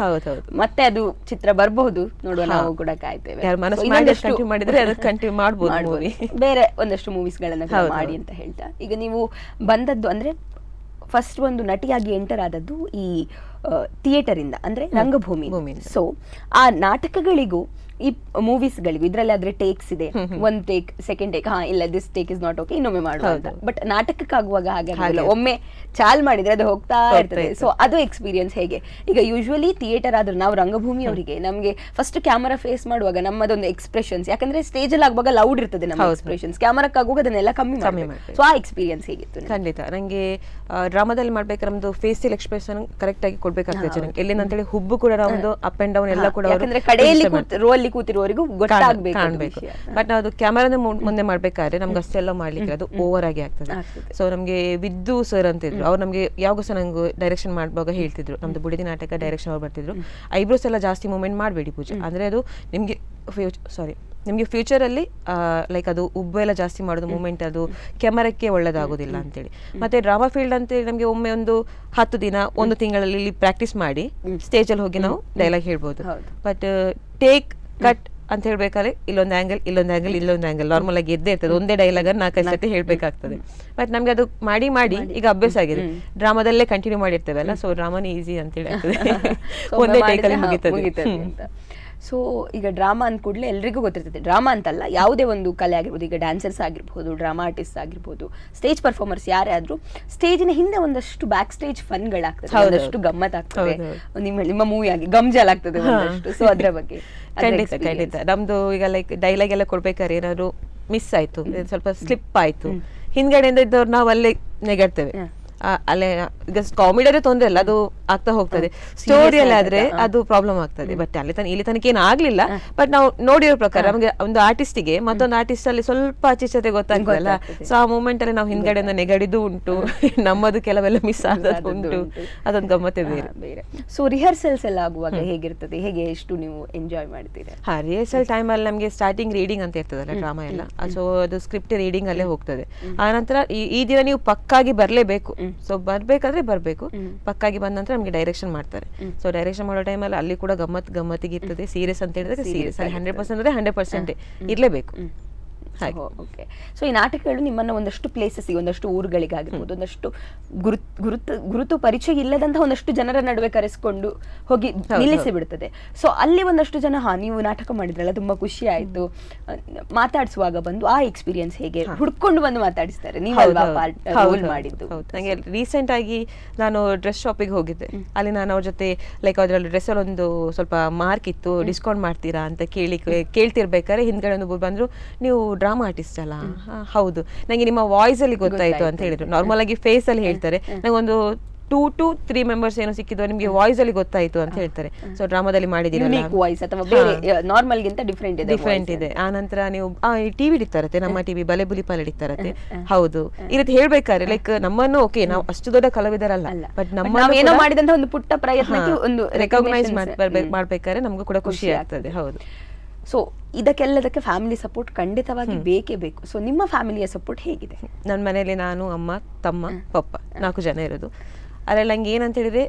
ಮತ್ತೆ ಅದು ಚಿತ್ರ ಬರಬಹುದು, ನೋಡುವ, ನಾವು ಕೂಡ ಕಾಯ್ತೇವೆ. ಕಂಟಿನ್ಯೂ ಮಾಡಿದ್ರೆ ಅದಕ್ಕೆ ಕಂಟಿನ್ಯೂ ಮಾಡಬಹುದು, ಬೇರೆ ಒಂದಷ್ಟು ಮೂವೀಸ್ ಗಳನ್ನ ಮಾಡಿ ಅಂತ ಹೇಳ್ತಾ. ಈಗ ನೀವು ಬಂದದ್ದು ಅಂದ್ರೆ ಫಸ್ಟ್ ಒಂದು ನಟಿಯಾಗಿ ಎಂಟರ್ ಆದದ್ದು ಈ ಥಿಯೇಟರ್ ಇಂದ, ಅಂದ್ರೆ ರಂಗಭೂಮಿ. ಸೊ ಆ ನಾಟಕಗಳಿಗೂ ಈ ಮೂವೀಸ್ ಗಳಿಗೂ ಇದ್ರಲ್ಲಿ ಆದ್ರೆ ಟೇಕ್ಸ್ ಇದೆ, 1 ಟೇಕ್, 2nd ಟೇಕ್, ಇಲ್ಲ this take is not okay, ಇನ್ನೊಮ್ಮೆ ಮಾಡುವಂತ. ಬಟ್ ನಾಟಕಕ್ಕಾಗುವಾಗ ಹಾಗೆ ಒಮ್ಮೆ ಚಾಲ್ ಮಾಡಿದ್ರೆ ಅದು ಹೋಗ್ತಾ ಇರ್ತದೆ. ಸೊ ಅದು ಎಕ್ಸ್ಪೀರಿಯನ್ಸ್ ಹೇಗೆ? ಈಗ ಯೂಶುವಲಿ ಥಿಯೇಟರ್ ಆದ್ರೆ ನಾವು ರಂಗಭೂಮಿಯವರಿಗೆ ನಮ್ಗೆ ಫಸ್ಟ್ ಕ್ಯಾಮರಾ ಫೇಸ್ ಮಾಡುವಾಗ ನಮ್ಮದೊಂದು ಎಕ್ಸ್ಪ್ರೆಷನ್ಸ್, ಯಾಕಂದ್ರೆ ಸ್ಟೇಜ್ ಅಲ್ಲಿ ಆಗುವಾಗ ಲೌಡ್ ಇರ್ತದೆ ನಮ್ಮ ಎಕ್ಸ್ಪ್ರೆಷನ್ಸ್, ಕ್ಯಾಮರಾಕ್ಕಾಗುವಾಗ ಅದನ್ನೆಲ್ಲ ಕಮ್ಮಿ ಮಾಡಬೇಕು. ಸೊ ಆ ಎಕ್ಸ್ಪೀರಿಯನ್ಸ್ ಹೇಗಿತ್ತು? ಖಂಡಿತ ನಂಗೆ ಡ್ರಾಮಾದಲ್ಲಿ ಮಾಡ್ಬೇಕಾದ್ರೆ ನಮ್ದು ಫೇಸಿಯಲ್ ಎಕ್ಸ್ಪ್ರೆಷನ್ ಕರೆಕ್ಟ್ ಆಗಿ ಕೊಡ್ಬೇಕಾಗ್ತದೆ ಜನಕ್ಕೆ. ಎಲ್ಲಿಂದ ಹುಬ್ಬು ಕೂಡ ನಮ್ದು ಅಪ್ ಅಂಡ್ ಡೌನ್ ಎಲ್ಲ ಕೂಡ, ಯಾಕಂದ್ರೆ ಕಡೆಯಲ್ಲಿ ರೋಲ್ ಕೂತಿರುವವರಿಗೂ ಗೊತ್ತಾಗಬೇಕು. ಬಟ್ ಅದು ಕ್ಯಾಮರಾದ ಮುಂದೆ ಮಾಡ್ಬೇಕಾದ್ರೆ ನಮ್ಗೆ ಅಷ್ಟೆಲ್ಲ ಮಾಡ್ಲಿಕ್ಕೆ ಅದು ಓವರ್ ಆಗಿ ಆಗ್ತದೆ. ಸೊ ನಮ್ಗೆ ವಿದ್ದು ಸರ್ ಅಂತಿದ್ರು, ಅವ್ರು ನಮ್ಗೆ ಯಾವಾಗ ಸಹ ನಂಗೆ ಡೈರೆಕ್ಷನ್ ಮಾಡುವಾಗ ಹೇಳ್ತಿದ್ರು, ನಮ್ದು ಬುಡಿದಿ ನಾಟಕ ಡೈರೆಕ್ಷನ್ ಅವ್ರು ಬರ್ತಿದ್ರು, ಐಬ್ರೋಸ್ ಎಲ್ಲ ಜಾಸ್ತಿ ಮೂವ್ಮೆಂಟ್ ಮಾಡಬೇಡಿ ಪೂಜೆ, ಅಂದ್ರೆ ಅದು ನಿಮ್ಗೆ ನಿಮಗೆ ಫ್ಯೂಚರಲ್ಲಿ ಲೈಕ್ ಅದು ಉಬ್ಬು ಎಲ್ಲ ಜಾಸ್ತಿ ಮಾಡೋದು ಮೂಮೆಂಟ್, ಅದು ಕ್ಯಾಮರಕ್ಕೆ ಒಳ್ಳೇದಾಗೋದಿಲ್ಲ ಅಂತೇಳಿ. ಮತ್ತೆ ಡ್ರಾಮಾ ಫೀಲ್ಡ್ ಅಂತೇಳಿ ನಮಗೆ ಒಮ್ಮೆ ಒಂದು 10 ದಿನ 1 ತಿಂಗಳಲ್ಲಿ ಇಲ್ಲಿ ಪ್ರಾಕ್ಟೀಸ್ ಮಾಡಿ ಸ್ಟೇಜಲ್ಲಿ ಹೋಗಿ ನಾವು ಡೈಲಾಗ್ ಹೇಳ್ಬೋದು. ಬಟ್ ಟೇಕ್ ಕಟ್ ಅಂತ ಹೇಳ್ಬೇಕಾದ್ರೆ ಇಲ್ಲೊಂದು ಆಂಗಲ್ ನಾರ್ಮಲ್ ಆಗಿ ಎದ್ದೇ ಇರ್ತದೆ, ಒಂದೇ ಡೈಲಾಗ್ 4-5 ಸತಿ ಹೇಳ್ಬೇಕಾಗ್ತದೆ. ಬಟ್ ನಮ್ಗೆ ಅದು ಮಾಡಿ ಈಗ ಅಭ್ಯಾಸ ಆಗಿದೆ, ಡ್ರಾಮಾದಲ್ಲೇ ಕಂಟಿನ್ಯೂ ಮಾಡಿರ್ತೇವಲ್ಲ, ಸೊ ಡ್ರಾಮಾನೇ ಈಸಿ ಅಂತೇಳಿ ಆಗ್ತದೆ, ಒಂದೇ ಟೇಕಲ್ಲಿ ಮುಗಿತದೆ. ಸೊ ಈಗ ಡ್ರಾಮಾ ಅಂದ ಕೂಡಲೇ ಎಲ್ರಿಗೂ ಗೊತ್ತಿರ್ತದೆ, ಡ್ರಾಮಾ ಅಂತಲ್ಲ ಯಾವುದೇ ಒಂದು ಕಲೆ ಆಗಿರ್ಬೋದು, ಈಗ ಡ್ಯಾನ್ಸರ್ಸ್ ಆಗಿರ್ಬೋದು, ಡ್ರಾಮಾ ಆರ್ಟಿಸ್ಟ್ ಆಗಿರ್ಬೋದು, ಸ್ಟೇಜ್ ಪರ್ಫಾರ್ಮರ್ಸ್ ಯಾರೇ ಆದ್ರೂ ಸ್ಟೇಜಿನ ಹಿಂದೆ ಒಂದಷ್ಟು ಬ್ಯಾಕ್ ಸ್ಟೇಜ್ ಫನ್ಗಳಾಗ್ತದೆ, ಒಂದಷ್ಟು ಗಮ್ಮತ್ ಆಗ್ತದೆ, ನಿಮ್ಮ ಮೂವಿ ಆಗಿ ಗಮ್ಜಲ್ ಆಗ್ತದೆ ಒಂದಷ್ಟು. ಸೊ ಅದ್ರ ಬಗ್ಗೆ ಖಂಡಿತ ನಮ್ದು ಈಗ ಲೈಕ್ ಡೈಲಾಗ್ ಎಲ್ಲ ಕೊಡ್ಬೇಕಾದ್ರೆ ಏನಾದ್ರು ಮಿಸ್ ಆಯ್ತು, ಸ್ವಲ್ಪ ಸ್ಲಿಪ್ ಆಯ್ತು, ಹಿಂದ್ಗಡೆಯಿಂದ ಇದ್ದವ್ರು ನಾವು ಅಲ್ಲೇ ನೆಗಡ್ತೇವೆ. ಅಲ್ಲೇ ಈಗ ಕಾಮಿಡಿಯದೇ ತೊಂದ್ರೆ ಇಲ್ಲ, ಅದು ಆಗ್ತಾ ಹೋಗ್ತದೆ. ಸ್ಟೋರಿಯಲ್ಲಿ ಆದ್ರೆ ಅದು ಪ್ರಾಬ್ಲಮ್ ಆಗ್ತದೆ. ಬಟ್ ಇಲ್ಲಿ ತನಕ ಏನು ಆಗ್ಲಿಲ್ಲ. ಬಟ್ ನಾವು ನೋಡಿರೋ ಪ್ರಕಾರ ನಮಗೆ ಒಂದು ಆರ್ಟಿಸ್ಟಿಗೆ ಮತ್ತೊಂದು ಆರ್ಟಿಸ್ಟ್ ಅಲ್ಲಿ ಸ್ವಲ್ಪ ಅಚಿಚತೆ ಗೊತ್ತಾಗ್ತದಲ್ಲ, ಸೊ ಆ ಮೂಮೆಂಟ್ ಅಲ್ಲಿ ನಾವು ಹಿಂದ್ಗಡೆಯಿಂದ ನೆಗಡಿದು ಉಂಟು, ನಮ್ಮದು ಕೆಲವೆಲ್ಲ ಮಿಸ್ ಆಗೋದು ಉಂಟು, ಅದೊಂದು ಗಮ್ಮತ್ತೆ ಬೇರೆ. ಸೊ ರಿಹರ್ಸಲ್ಸ್ ಎಲ್ಲ ಆಗುವಾಗ ಹೇಗಿರ್ತದೆ, ಹೇಗೆ ಎಷ್ಟು ನೀವು ಎಂಜಾಯ್ ಮಾಡ್ತೀರಾ? ರಿಹರ್ಸಲ್ ಟೈಮ್ ಅಲ್ಲಿ ನಮಗೆ ಸ್ಟಾರ್ಟಿಂಗ್ ರೀಡಿಂಗ್ ಅಂತ ಇರ್ತದಲ್ಲ ಡ್ರಾಮಾ ಎಲ್ಲ, ಸೊ ಅದು ಸ್ಕ್ರಿಪ್ಟ್ ರೀಡಿಂಗ್ ಅಲ್ಲೇ ಹೋಗ್ತದೆ. ಆನಂತರ ಈ ದಿನ ನೀವು ಪಕ್ಕಾಗಿ ಬರ್ಲೇಬೇಕು. ಸೊ ಬರ್ಬೇಕಾದ್ರೆ ಬರ್ಬೇಕು, ಪಕ್ಕಾಗಿ ಬಂದ ನಂತರ ನಮ್ಗೆ ಡೈರೆಕ್ಷನ್ ಮಾಡ್ತಾರೆ. ಸೊ ಡೈರೆಕ್ಷನ್ ಮಾಡೋ ಟೈಮಲ್ಲಿ ಅಲ್ಲಿ ಕೂಡ ಗಮ್ಮತ್ತಿಗೆ ಇರ್ತದೆ. ಸೀರಿಯಸ್ ಅಂತ ಹೇಳಿದ್ರೆ ಸೀರಿಯಸ್, ಅಲ್ಲಿ 100% ಅಂದ್ರೆ 100% ಇರ್ಲೇಬೇಕು. ಓಕೆ. ಸೊ ಈ ನಾಟಕಗಳು ನಿಮ್ಮನ್ನ ಒಂದಷ್ಟು ಪ್ಲೇಸಸ್ಗೆ, ಒಂದಷ್ಟು ಊರುಗಳಿಗಾಗಿರ್ಬೋದು, ಒಂದಷ್ಟು ಗುರುತು ಪರಿಚಯ ಇಲ್ಲದಂತಹ ಒಂದಷ್ಟು ಜನರ ನಡುವೆ ಕರೆಸ್ಕೊಂಡು ಹೋಗಿ ನಿಲ್ಲಿಸಿ ಬಿಡ್ತದೆ. ಸೊ ಅಲ್ಲಿ ಒಂದಷ್ಟು ಜನ ನೀವು ನಾಟಕ ಮಾಡಿದ್ರಲ್ಲ, ತುಂಬಾ ಖುಷಿ ಆಯ್ತು, ಮಾತಾಡಿಸುವಾಗ ಬಂದು ಆ ಎಕ್ಸ್ಪೀರಿಯನ್ಸ್ ಹೇಗೆ ಹುಡ್ಕೊಂಡು ಬಂದು ಮಾತಾಡಿಸ್ತಾರೆ, ನೀವಲ್ವಾ ರೋಲ್ ಮಾಡಿದ್ದು? ನಂಗೆ ರೀಸೆಂಟ್ ಆಗಿ ನಾನು ಡ್ರೆಸ್ ಶಾಪಿಗೆ ಹೋಗಿದ್ದೆ. ಅಲ್ಲಿ ನಾನು ಅವ್ರ ಜೊತೆ ಲೈಕ್ ಅದ್ರಲ್ಲಿ ಡ್ರೆಸ್ ಅಲ್ಲಿ ಒಂದು ಸ್ವಲ್ಪ ಮಾರ್ಕ್ ಇತ್ತು, ಡಿಸ್ಕೌಂಟ್ ಮಾಡ್ತೀರಾ ಅಂತ ಕೇಳ್ತಿರ್ಬೇಕಾದ್ರೆ ಹಿಂದ್ಗಡೆ ಒಂದು ಬಂದ್ರು, ನೀವು ಡ್ರಾಮಾ ಆರ್ಟಿಸ್ಟ್ ಅಲ್ಲ? ಹೌದು, ನಂಗೆ ನಿಮ್ಮ ವಾಯ್ಸ್ ಅಲ್ಲಿ ಗೊತ್ತಾಯ್ತು ಅಂತ ಹೇಳಿದ್ರು. ನಾರ್ಮಲ್ ಆಗಿ ಫೇಸ್ ಅಲ್ಲಿ ಹೇಳ್ತಾರೆ, ನಂಗೊಂದು 2 to 3 ಮೆಂಬರ್ಸ್ ಏನೋ ಸಿಕ್ಕಿದ್ರು, ನಿಮ್ಗೆ ವಾಯ್ಸ್ ಅಲ್ಲಿ ಗೊತ್ತಾಯ್ತು ಅಂತ ಹೇಳ್ತಾರೆ. ಸೊ ಡ್ರಾಮಾದಲ್ಲಿ ಮಾಡಿದೀರಲ್ಲ, ಡಿಫ್ರೆಂಟ್ ಇದೆ. ಆ ನಂತರ ನೀವು ಟಿವಿ ಹಿಡಿತಾರತ್ತೆ, ನಮ್ಮ ಟಿವಿ ಬಲೆಬುಲಿ ಪಾಲ್ ಹಿಡಿತಾರತ್ತೆ. ಹೌದು, ಈ ರೀತಿ ಹೇಳ್ಬೇಕಾದ್ರೆ ಲೈಕ್ ನಮ್ಮನ್ನು ಓಕೆ ನಾವು ಅಷ್ಟು ದೊಡ್ಡ ಕಲಾವಿದರಲ್ಲ, ಬಟ್ ನಮ್ಮ ಏನೋ ಮಾಡಿದಂತ ಒಂದು ಪುಟ್ಟ ಪ್ರಯತ್ನಕ್ಕೆ ಒಂದು ರೆಕಗ್ನೈಸ್ ಮಾಡ್ಬೇಕಾದ್ರೆ ನಮಗೂ ಕೂಡ ಖುಷಿ ಆಗ್ತದೆ. ಹೌದು. ಸೊ ಇದಕ್ಕೆಲ್ಲದಕ್ಕೆ ಫ್ಯಾಮಿಲಿ ಸಪೋರ್ಟ್ ಖಂಡಿತವಾಗಿ ಬೇಕೇ ಬೇಕು. ಸೊ ನಿಮ್ಮ ಫ್ಯಾಮಿಲಿಯ ಸಪೋರ್ಟ್ ಹೇಗಿದೆ? ನನ್ನ ಮನೆಯಲ್ಲಿ ನಾನು, ಅಮ್ಮ, ತಮ್ಮ, ಪಪ್ಪ 4 ಜನ ಇರೋದು. ಅದ್ರಲ್ಲಿ ನಂಗೆ ಏನಂತ ಹೇಳಿದ್ರೆ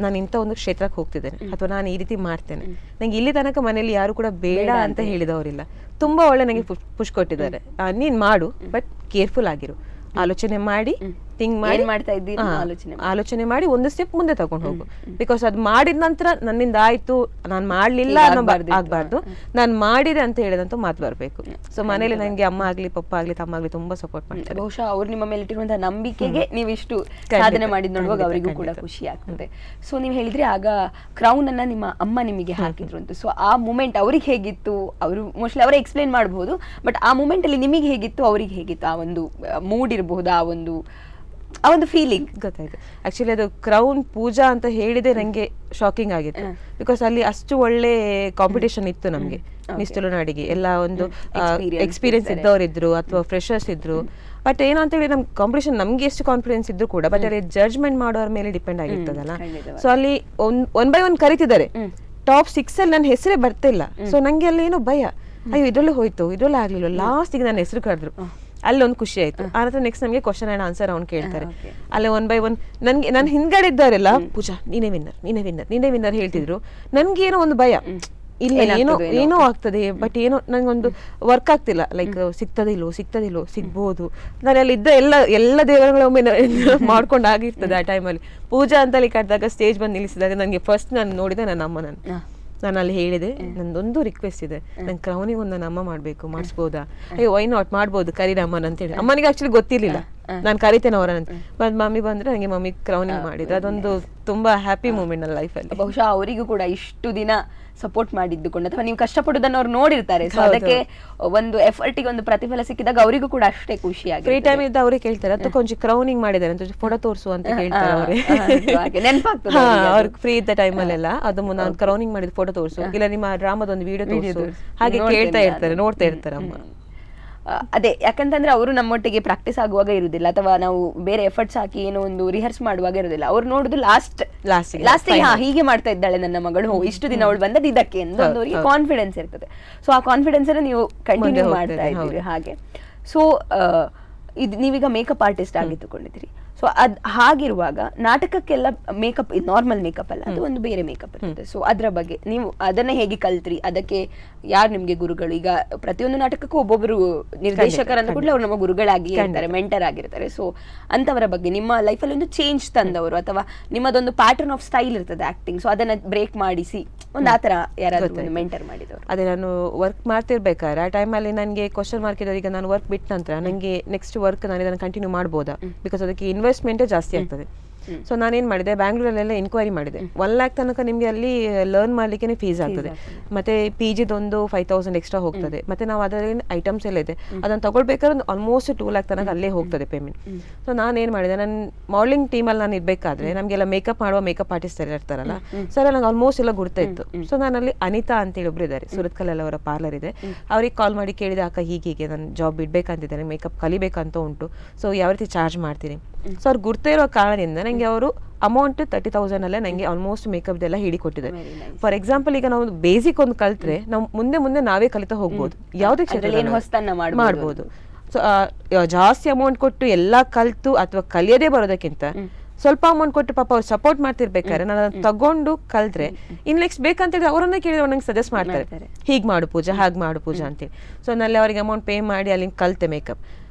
ನಾನು ಇಂಥ ಒಂದು ಕ್ಷೇತ್ರಕ್ಕೆ ಹೋಗ್ತಿದ್ದೇನೆ ಅಥವಾ ನಾನು ಈ ರೀತಿ ಮಾಡ್ತೇನೆ, ನಂಗೆ ಇಲ್ಲಿ ತನಕ ಮನೇಲಿ ಯಾರು ಕೂಡ ಬೇಡ ಅಂತ ಹೇಳಿದವರಿಲ್ಲ. ತುಂಬಾ ಒಳ್ಳೆ ನಂಗೆ ಪುಷ್ ಕೊಟ್ಟಿದ್ದಾರೆ. ನೀನ್ ಮಾಡು, ಬಟ್ ಕೇರ್ಫುಲ್ ಆಗಿರು, ಆಲೋಚನೆ ಮಾಡಿ ಥಿಂಕ್ ಮಾಡಿ ಮಾಡ್ತಾ ಇದ್ದೀನಿ ಆಲೋಚನೆ ಮಾಡಿ ಒಂದು ಸ್ಟೆಪ್ ಮುಂದೆ ತಗೊಂಡು ಹೋಗು. ಬಿಕಾಸ್ ಅದು ಮಾಡಿದ ನಂತರ ನನ್ನಿಂದ ಆಯ್ತು ನಾನು ಮಾಡ್ಲಿಲ್ಲ ಅನ್ನೋ ಆಗ್ಬಾರ್ದು, ನಾನು ಮಾಡಿದೆ ಅಂತ ಹೇಳಿದಂತೂ ಮಾತು ಬರ್ಬೇಕು. ಸೊ ಮನೇಲಿ ನಂಗೆ ಅಮ್ಮ ಆಗ್ಲಿ ಪಪ್ಪ ಆಗ್ಲಿ ತಮ್ಮ ಆಗ್ಲಿ ತುಂಬಾ ಸಪೋರ್ಟ್ ಮಾಡ್ತಾರೆ. ಬಹುಶಃ ಅವ್ರು ನಿಮ್ಮ ಮೇಲೆ ಇಟ್ಟಿರುವಂತಹ ನಂಬಿಕೆಗೆ ನೀವಿಷ್ಟು ಸಾಧನೆ ಮಾಡಿದ್ ನೋಡುವಾಗ ಅವರಿಗೂ ಕೂಡ ಖುಷಿ ಆಗ್ತದೆ. ಸೊ ನೀವು ಹೇಳಿದ್ರಿ ಆಗ ಕ್ರೌನ್ ಅನ್ನ ನಿಮ್ಮ ಅಮ್ಮ ನಿಮಗೆ ಹಾಕಿದ್ರು ಅಂತ. ಸೊ ಆ ಮೂಮೆಂಟ್ ಅವ್ರಿಗೆ ಹೇಗಿತ್ತು? ಅವರು ಮೋಸ್ಟ್ಲಿ ಅವರೇ ಎಕ್ಸ್ಪ್ಲೇನ್ ಮಾಡಬಹುದು, ಬಟ್ ಆ ಮೂಮೆಂಟ್ ಅಲ್ಲಿ ನಿಮಗೆ ಹೇಗಿತ್ತು, ಅವ್ರಿಗೆ ಹೇಗಿತ್ತು? ಆ ಒಂದು ಮೂಡ್ ಇರಬಹುದು, ಆ ಒಂದು ಫೀಲಿಂಗ್ ಗೊತ್ತಾಯ್ತು. ಆಕ್ಚುಲಿ ಅದು ಕ್ರೌನ್ ಪೂಜಾ ಅಂತ ಹೇಳಿದೆ ನಂಗೆ ಶಾಕಿಂಗ್ ಆಗಿತ್ತು. ಬಿಕಾಸ್ ಅಲ್ಲಿ ಅಷ್ಟು ಒಳ್ಳೆ ಕಾಂಪಿಟೇಷನ್ ಇತ್ತು ನಮ್ಗೆ ಮಿಸ್ ತುಳುನಾಡಿಗೆ. ಎಲ್ಲ ಒಂದು ಎಕ್ಸ್ಪೀರಿಯನ್ಸ್ ಇದ್ದವರಿದ್ರು ಅಥವಾ ಫ್ರೆಶರ್ಸ್ ಇದ್ರು. ಬಟ್ ಏನು ಅಂತ ಹೇಳಿ ನಮ್ ಕಾಂಪಿಟೇಷನ್ ನಮ್ಗೆ ಎಷ್ಟು ಕಾನ್ಫಿಡೆನ್ಸ್ ಇದ್ರು ಕೂಡ, ಬಟ್ ಅಲ್ಲಿ ಜಡ್ಜ್ಮೆಂಟ್ ಮಾಡೋರ ಮೇಲೆ ಡಿಪೆಂಡ್ ಆಗಿರ್ತದಲ್ಲ. ಸೊ ಅಲ್ಲಿ ಒನ್ ಬೈ ಒನ್ ಕರಿತಿದ್ದಾರೆ. ಟಾಪ್ 6 ಅಲ್ಲಿ ನನ್ನ ಹೆಸರೇ ಬರ್ತಿಲ್ಲ. ಸೊ ನಂಗೆ ಅಲ್ಲಿ ಏನೋ ಭಯ, ಅಯ್ಯೋ ಇದ್ರಲ್ಲೇ ಹೋಯ್ತು, ಇದ್ರಲ್ಲೇ ಆಗ್ಲಿಲ್ಲ, ಲಾಸ್ಟಿಗೆ ನನ್ನ ಹೆಸರು ಕರೆದ್ರು. ಅಲ್ಲೊಂದು ಖುಷಿ ಆಯ್ತು. ಆನಂತರ ನೆಕ್ಸ್ಟ್ ನಮಗೆ ಕ್ವಶನ್ ಅಂಡ್ ಆನ್ಸರ್ ಅವ್ನು ಕೇಳ್ತಾರೆ. ಅಲ್ಲೇ ಒನ್ ಬೈ ಒನ್ ನನ್ಗೆ ನನ್ನ ಹಿಂದ್ಗಡೆ ಇದ್ದಾರೆಲ್ಲ ಪೂಜಾ ನೀನೇ ವಿನ್ನರ್ ಹೇಳ್ತಿದ್ರು. ನನ್ಗೆ ಏನೋ ಒಂದು ಭಯ, ಇಲ್ಲ ಏನೋ ಆಗ್ತದೆ, ಬಟ್ ಏನೋ ನಂಗೊಂದು ವರ್ಕ್ ಆಗ್ತಿಲ್ಲ. ಲೈಕ್ ಸಿಗ್ತದಿಲ್ಲೋ ಸಿಗ್ಬೋದು. ನಾನು ಅಲ್ಲಿ ಇದ್ದ ಎಲ್ಲ ದೇವರುಗಳ ಒಮ್ಮೆ ಮಾಡ್ಕೊಂಡು ಆಗಿರ್ತದೆ. ಆ ಟೈಮಲ್ಲಿ ಪೂಜಾ ಅಂತಲ್ಲಿ ಕಟ್ಟಿದಾಗ ಸ್ಟೇಜ್ ಬಂದು ನಿಲ್ಲಿಸಿದಾಗ ನನಗೆ ಫಸ್ಟ್ ನಾನು ನೋಡಿದೆ ನನ್ನ ಅಮ್ಮನನ್ನು. ನಾನು ಅಲ್ಲಿ ಹೇಳಿದೆ, ನಂದೊಂದು ರಿಕ್ವೆಸ್ಟ್ ಇದೆ, ನಂಗೆ ಕ್ರೌನಿಗೆ ಒಂದು ನನ್ನ ಅಮ್ಮ ಮಾಡಬೇಕು, ಮಾಡಿಸ್ಬೋದಾ? ಅಯ್ಯೋ ವೈ ನಾಟ್, ಮಾಡ್ಬೋದು, ಕರೀರಿ ಅಮ್ಮನ ಅಂತ ಹೇಳಿ. ಅಮ್ಮನಿಗೆ ಆಕ್ಚುಲಿ ಗೊತ್ತಿರ್ಲಿಲ್ಲ ನಾನು ಕರಿತೇನೆ ಅವರನ್ನ. ಬಟ್ ಮಮ್ಮಿ ಬಂದ್ರೆ ನನಗೆ ಮಮ್ಮಿ ಕ್ರೌನಿಂಗ್ ಮಾಡಿದ್ರು. ಅದೊಂದು ತುಂಬಾ ಹ್ಯಾಪಿ ಮೂಮೆಂಟ್ ನನ್ನ ಲೈಫಲ್ಲಿ. ಬಹುಶಃ ಅವರಿಗೂ ಕೂಡ ಇಷ್ಟು ದಿನ ಸಪೋರ್ಟ್ ಮಾಡಿದ್ದುಕೊಂಡು ಅಥವಾ ನೀವು ಕಷ್ಟಪಡೋದನ್ನ ಅವ್ರು ನೋಡಿರ್ತಾರೆ. ಸೊ ಅದಕ್ಕೆ ಒಂದು ಎಫರ್ಟಿಗೆ ಒಂದು ಪ್ರತಿಫಲ ಸಿಕ್ಕಿದಾಗ ಅವರಿಗೂ ಕೂಡ ಅಷ್ಟೇ ಖುಷಿ ಆಗಿದೆ. ಫ್ರೀ ಟೈಮ್ ಇದ್ದ ಅವ್ರಿಗೆ ಕೇಳ್ತಾರೆ, ಅಥವಾ ಕೊಂಚ ಕ್ರೌನಿಂಗ್ ಮಾಡಿದ್ದಾರೆ ಅಂತ ಫೋಟೋ ತೋರಿಸು ಅಂತ ಕೇಳ್ತಾರೆ ಅವ್ರಿಗೆ. ನೆನಪಾಗ್ತದೆ ಅವ್ರಿಗೆ ಫ್ರೀ ಇದ್ದ ಟೈಮಲ್ಲೆಲ್ಲ ಅದು ನಾನು ಕ್ರೌನಿಂಗ್ ಮಾಡಿದ ಫೋಟೋ ತೋರಿಸು, ಇಲ್ಲ ನಿಮ್ಮ ಡ್ರಾಮಾದ ಒಂದು ವಿಡಿಯೋ ತೋರಿಸು, ಹಾಗೆ ಕೇಳ್ತಾ ಇರ್ತಾರೆ, ನೋಡ್ತಾ ಇರ್ತಾರೆ ಅಮ್ಮ. ಅದೇ ಯಾಕಂತಂದ್ರೆ ಅವರು ನಮ್ಮೊಟ್ಟಿಗೆ ಪ್ರಾಕ್ಟೀಸ್ ಆಗುವಾಗ ಇರುದಿಲ್ಲ, ಅಥವಾ ನಾವು ಬೇರೆ ಎಫರ್ಟ್ಸ್ ಹಾಕಿ ಏನೋ ಒಂದು ರಿಹರ್ಸ್ ಮಾಡುವಾಗ ಇರುದಿಲ್ಲ. ಅವ್ರು ನೋಡುದು ಲಾಸ್ಟ್ ಹೀಗೆ ಮಾಡ್ತಾ ಇದ್ದಾಳೆ ನನ್ನ ಮಗಳು, ಇಷ್ಟು ದಿನ ಅವಳು ಬಂದದ್ದು ಇದಕ್ಕೆ ಎಂದು ಅವರಿಗೆ ಕಾನ್ಫಿಡೆನ್ಸ್ ಇರ್ತದೆ. ಸೊ ಆ ಕಾನ್ಫಿಡೆನ್ಸ್ ಅನ್ನು ನೀವು ಕಂಟಿನ್ಯೂ ಮಾಡ್ತಾ ಇದ್ದೀರಿ ಹಾಗೆ. ಸೊ ಇದು ನೀವೀಗ ಮೇಕಪ್ ಆರ್ಟಿಸ್ಟ್ ಆಗಿ ತಗೊಂಡಿದ್ದೀರಿ. ಸೊ ಹಾಗಿರುವಾಗ ನಾಟಕಕ್ಕೆಲ್ಲ ಮೇಕಪ್ ನಾರ್ಮಲ್ ಮೇಕಪ್ ಅಲ್ಲ, ಅದು ಒಂದು ಬೇರೆ ಮೇಕಪ್ ಇರುತ್ತೆ. ಸೊ ಅದರ ಬಗ್ಗೆ ನೀವು ಅದನ್ನೇ ಹೇಗೆ ಕಲ್ತ್ರಿ? ಅದಕ್ಕೆ ಯಾರು ನಿಮ್ಗೆ ಗುರುಗಳು? ಈಗ ಪ್ರತಿಯೊಂದು ನಾಟಕಕ್ಕೂ ಒಬ್ಬೊಬ್ರು ನಿರ್ದೇಶಕರನ್ನ ಕೂಡಲೇ ಅವ್ರು ನಮ್ಮ ಗುರುಗಳಾಗಿ ಇರ್ತಾರೆ, ಮೆಂಟರ್ ಆಗಿರ್ತಾರೆ. ಸೊ ಅಂತವರ ಬಗ್ಗೆ ನಿಮ್ಮ ಲೈಫಲ್ಲಿ ಒಂದು ಚೇಂಜ್ ತಂದವರು, ಅಥವಾ ನಿಮ್ಮದೊಂದು ಪ್ಯಾಟರ್ನ್ ಆಫ್ ಸ್ಟೈಲ್ ಇರ್ತದೆ ಆಕ್ಟಿಂಗ್, ಸೊ ಅದನ್ನ ಬ್ರೇಕ್ ಮಾಡಿಸಿ ಒಂದು ಆತರ ಯಾರಾದ್ರೂ ಮೆಂಟರ್ ಮಾಡಿದವರು? ಅದೇ ನಾನು ವರ್ಕ್ ಮಾಡ್ತಿರ್ಬೇಕಾದ್ರೆ ಆ ಟೈಮಲ್ಲಿ ನನಗೆ ಕ್ವಶನ್ ಮಾರ್ಕ್ ಇರೋದು, ಈಗ ನಾನು ವರ್ಕ್ ಬಿಟ್ಟ ನಂತರ ನನಗೆ ನೆಕ್ಸ್ಟ್ ವರ್ಕ್ ನಾನು ಇದನ್ನು ಕಂಟಿನ್ಯೂ ಮಾಡ್ಬೋದಾ? ಬಿಕಾಸ್ ಅದಕ್ಕೆ ಇನ್ವೆಸ್ಟ್ಮೆಂಟೇ ಜಾಸ್ತಿ ಆಗ್ತದೆ. ಸೊ ನಾನೇನು ಮಾಡಿದೆ, ಬ್ಯಾಂಗ್ಳೂರಲ್ಲೆಲ್ಲ ಇನ್ಕ್ವೈರಿ ಮಾಡಿದೆ. 1 lakh ತನಕ ನಿಮಗೆ ಅಲ್ಲಿ ಲರ್ನ್ ಮಾಡ್ಲಿಕ್ಕೆ ಫೀಸ್ ಆಗ್ತದೆ. ಮತ್ತೆ PGದೊಂದು 5,000 ಎಕ್ಸ್ಟ್ರಾ ಹೋಗ್ತದೆ. ಮತ್ತೆ ನಾವು ಅದರಲ್ಲಿ ಐಟಮ್ಸ್ ಎಲ್ಲ ಇದೆ, ಅದನ್ನು ತಗೊಳ್ಬೇಕಾದ್ರೆ ಒಂದು ಆಲ್ಮೋಸ್ಟ್ 2 lakh ತನಕ ಅಲ್ಲೇ ಹೋಗ್ತದೆ ಪೇಮೆಂಟ್. ಸೊ ನಾನೇನು ಮಾಡಿದೆ, ನನ್ನ ಮಾಡಲಿಂಗ್ ಟೀಮಲ್ಲಿ ನಾನು ಇರಬೇಕಾದ್ರೆ ನಮಗೆಲ್ಲ ಮೇಕಪ್ ಮಾಡುವ ಮೇಕಪ್ ಆರ್ಟಿಸ್ಟ್ ಎಲ್ಲ ಇರ್ತಾರಲ್ಲ, ಸರ್ ನನಗೆ ಆಲ್ಮೋಸ್ಟ್ ಎಲ್ಲ ಗುರ್ತಾ ಇತ್ತು. ಸೊ ನಾನಲ್ಲಿ ಅನಿತಾ ಅಂತೇಳಿ ಒಬ್ರು ಇದ್ದಾರೆ, ಸುರತ್ಕಲ್ಲಲ್ಲಿ ಅವರ ಪಾರ್ಲರ್ ಇದೆ. ಅವ್ರಿಗೆ ಕಾಲ್ ಮಾಡಿ ಕೇಳಿದೆ, ಅಕ್ಕ ಹೀಗೆ ನಾನು ಜಾಬ್ ಬಿಡ್ಬೇಕಂತಿದ್ದೇನೆ, ಮೇಕಪ್ ಕಲಿಬೇಕಂತ ಉಂಟು, ಸೊ ಯಾವ ರೀತಿ ಚಾರ್ಜ್ ಮಾಡ್ತೀನಿ? ಸೊ ಅವ್ರು ಗುರ್ತಾ ಇರೋ ಕಾರಣದಿಂದ ನನಗೆ ಅವರು ಅಮೌಂಟ್ 30,000 ಅಲ್ಲೇ ನನಗೆ ಆಲ್ಮೋಸ್ಟ್ ಮೇಕಪ್ದೆಲ್ಲ ಹೇಳಿಕೊಟ್ಟಿದ್ದಾರೆ. ಫಾರ್ ಎಕ್ಸಾಂಪಲ್, ಈಗ ನಾವು ಬೇಸಿಕ್ ಒಂದು ಕಲ್ತ್ರೆ ನಾವು ಮುಂದೆ ನಾವೇ ಕಲಿತಾ ಹೋಗ್ಬೋದು, ಯಾವುದೇ ಕ್ಷೇತ್ರದಲ್ಲಿ ಮಾಡ್ಬೋದು. ಸೊ ಜಾಸ್ತಿ ಅಮೌಂಟ್ ಕೊಟ್ಟು ಎಲ್ಲ ಕಲ್ತು ಅಥವಾ ಕಲಿಯದೇ ಬರೋದಕ್ಕಿಂತ ಸ್ವಲ್ಪ ಅಮೌಂಟ್ ಕೊಟ್ಟು ಪಾಪ ಅವ್ರು ಸಪೋರ್ಟ್ ಮಾಡ್ತಿರ್ಬೇಕಾದ್ರೆ ನಾನು ತಗೊಂಡು ಕಲ್ತ್ರೆ ಇನ್ ನೆಕ್ಸ್ಟ್ ಬೇಕಂತೇಳಿ ಅವರನ್ನೇ ಕೇಳಿದ್ರೆ ನಂಗೆ ಸಜೆಸ್ಟ್ ಮಾಡ್ತಾರೆ, ಹೀಗೆ ಮಾಡು ಪೂಜಾ, ಹಾಗೆ ಮಾಡು ಪೂಜಾ ಅಂತೇಳಿ. ಸೊ ನಲ್ಲಿ ಅವರಿಗೆ ಅಮೌಂಟ್ ಪೇ ಮಾಡಿ ಅಲ್ಲಿ ಕಲಿತೆ ಮೇಕಪ್.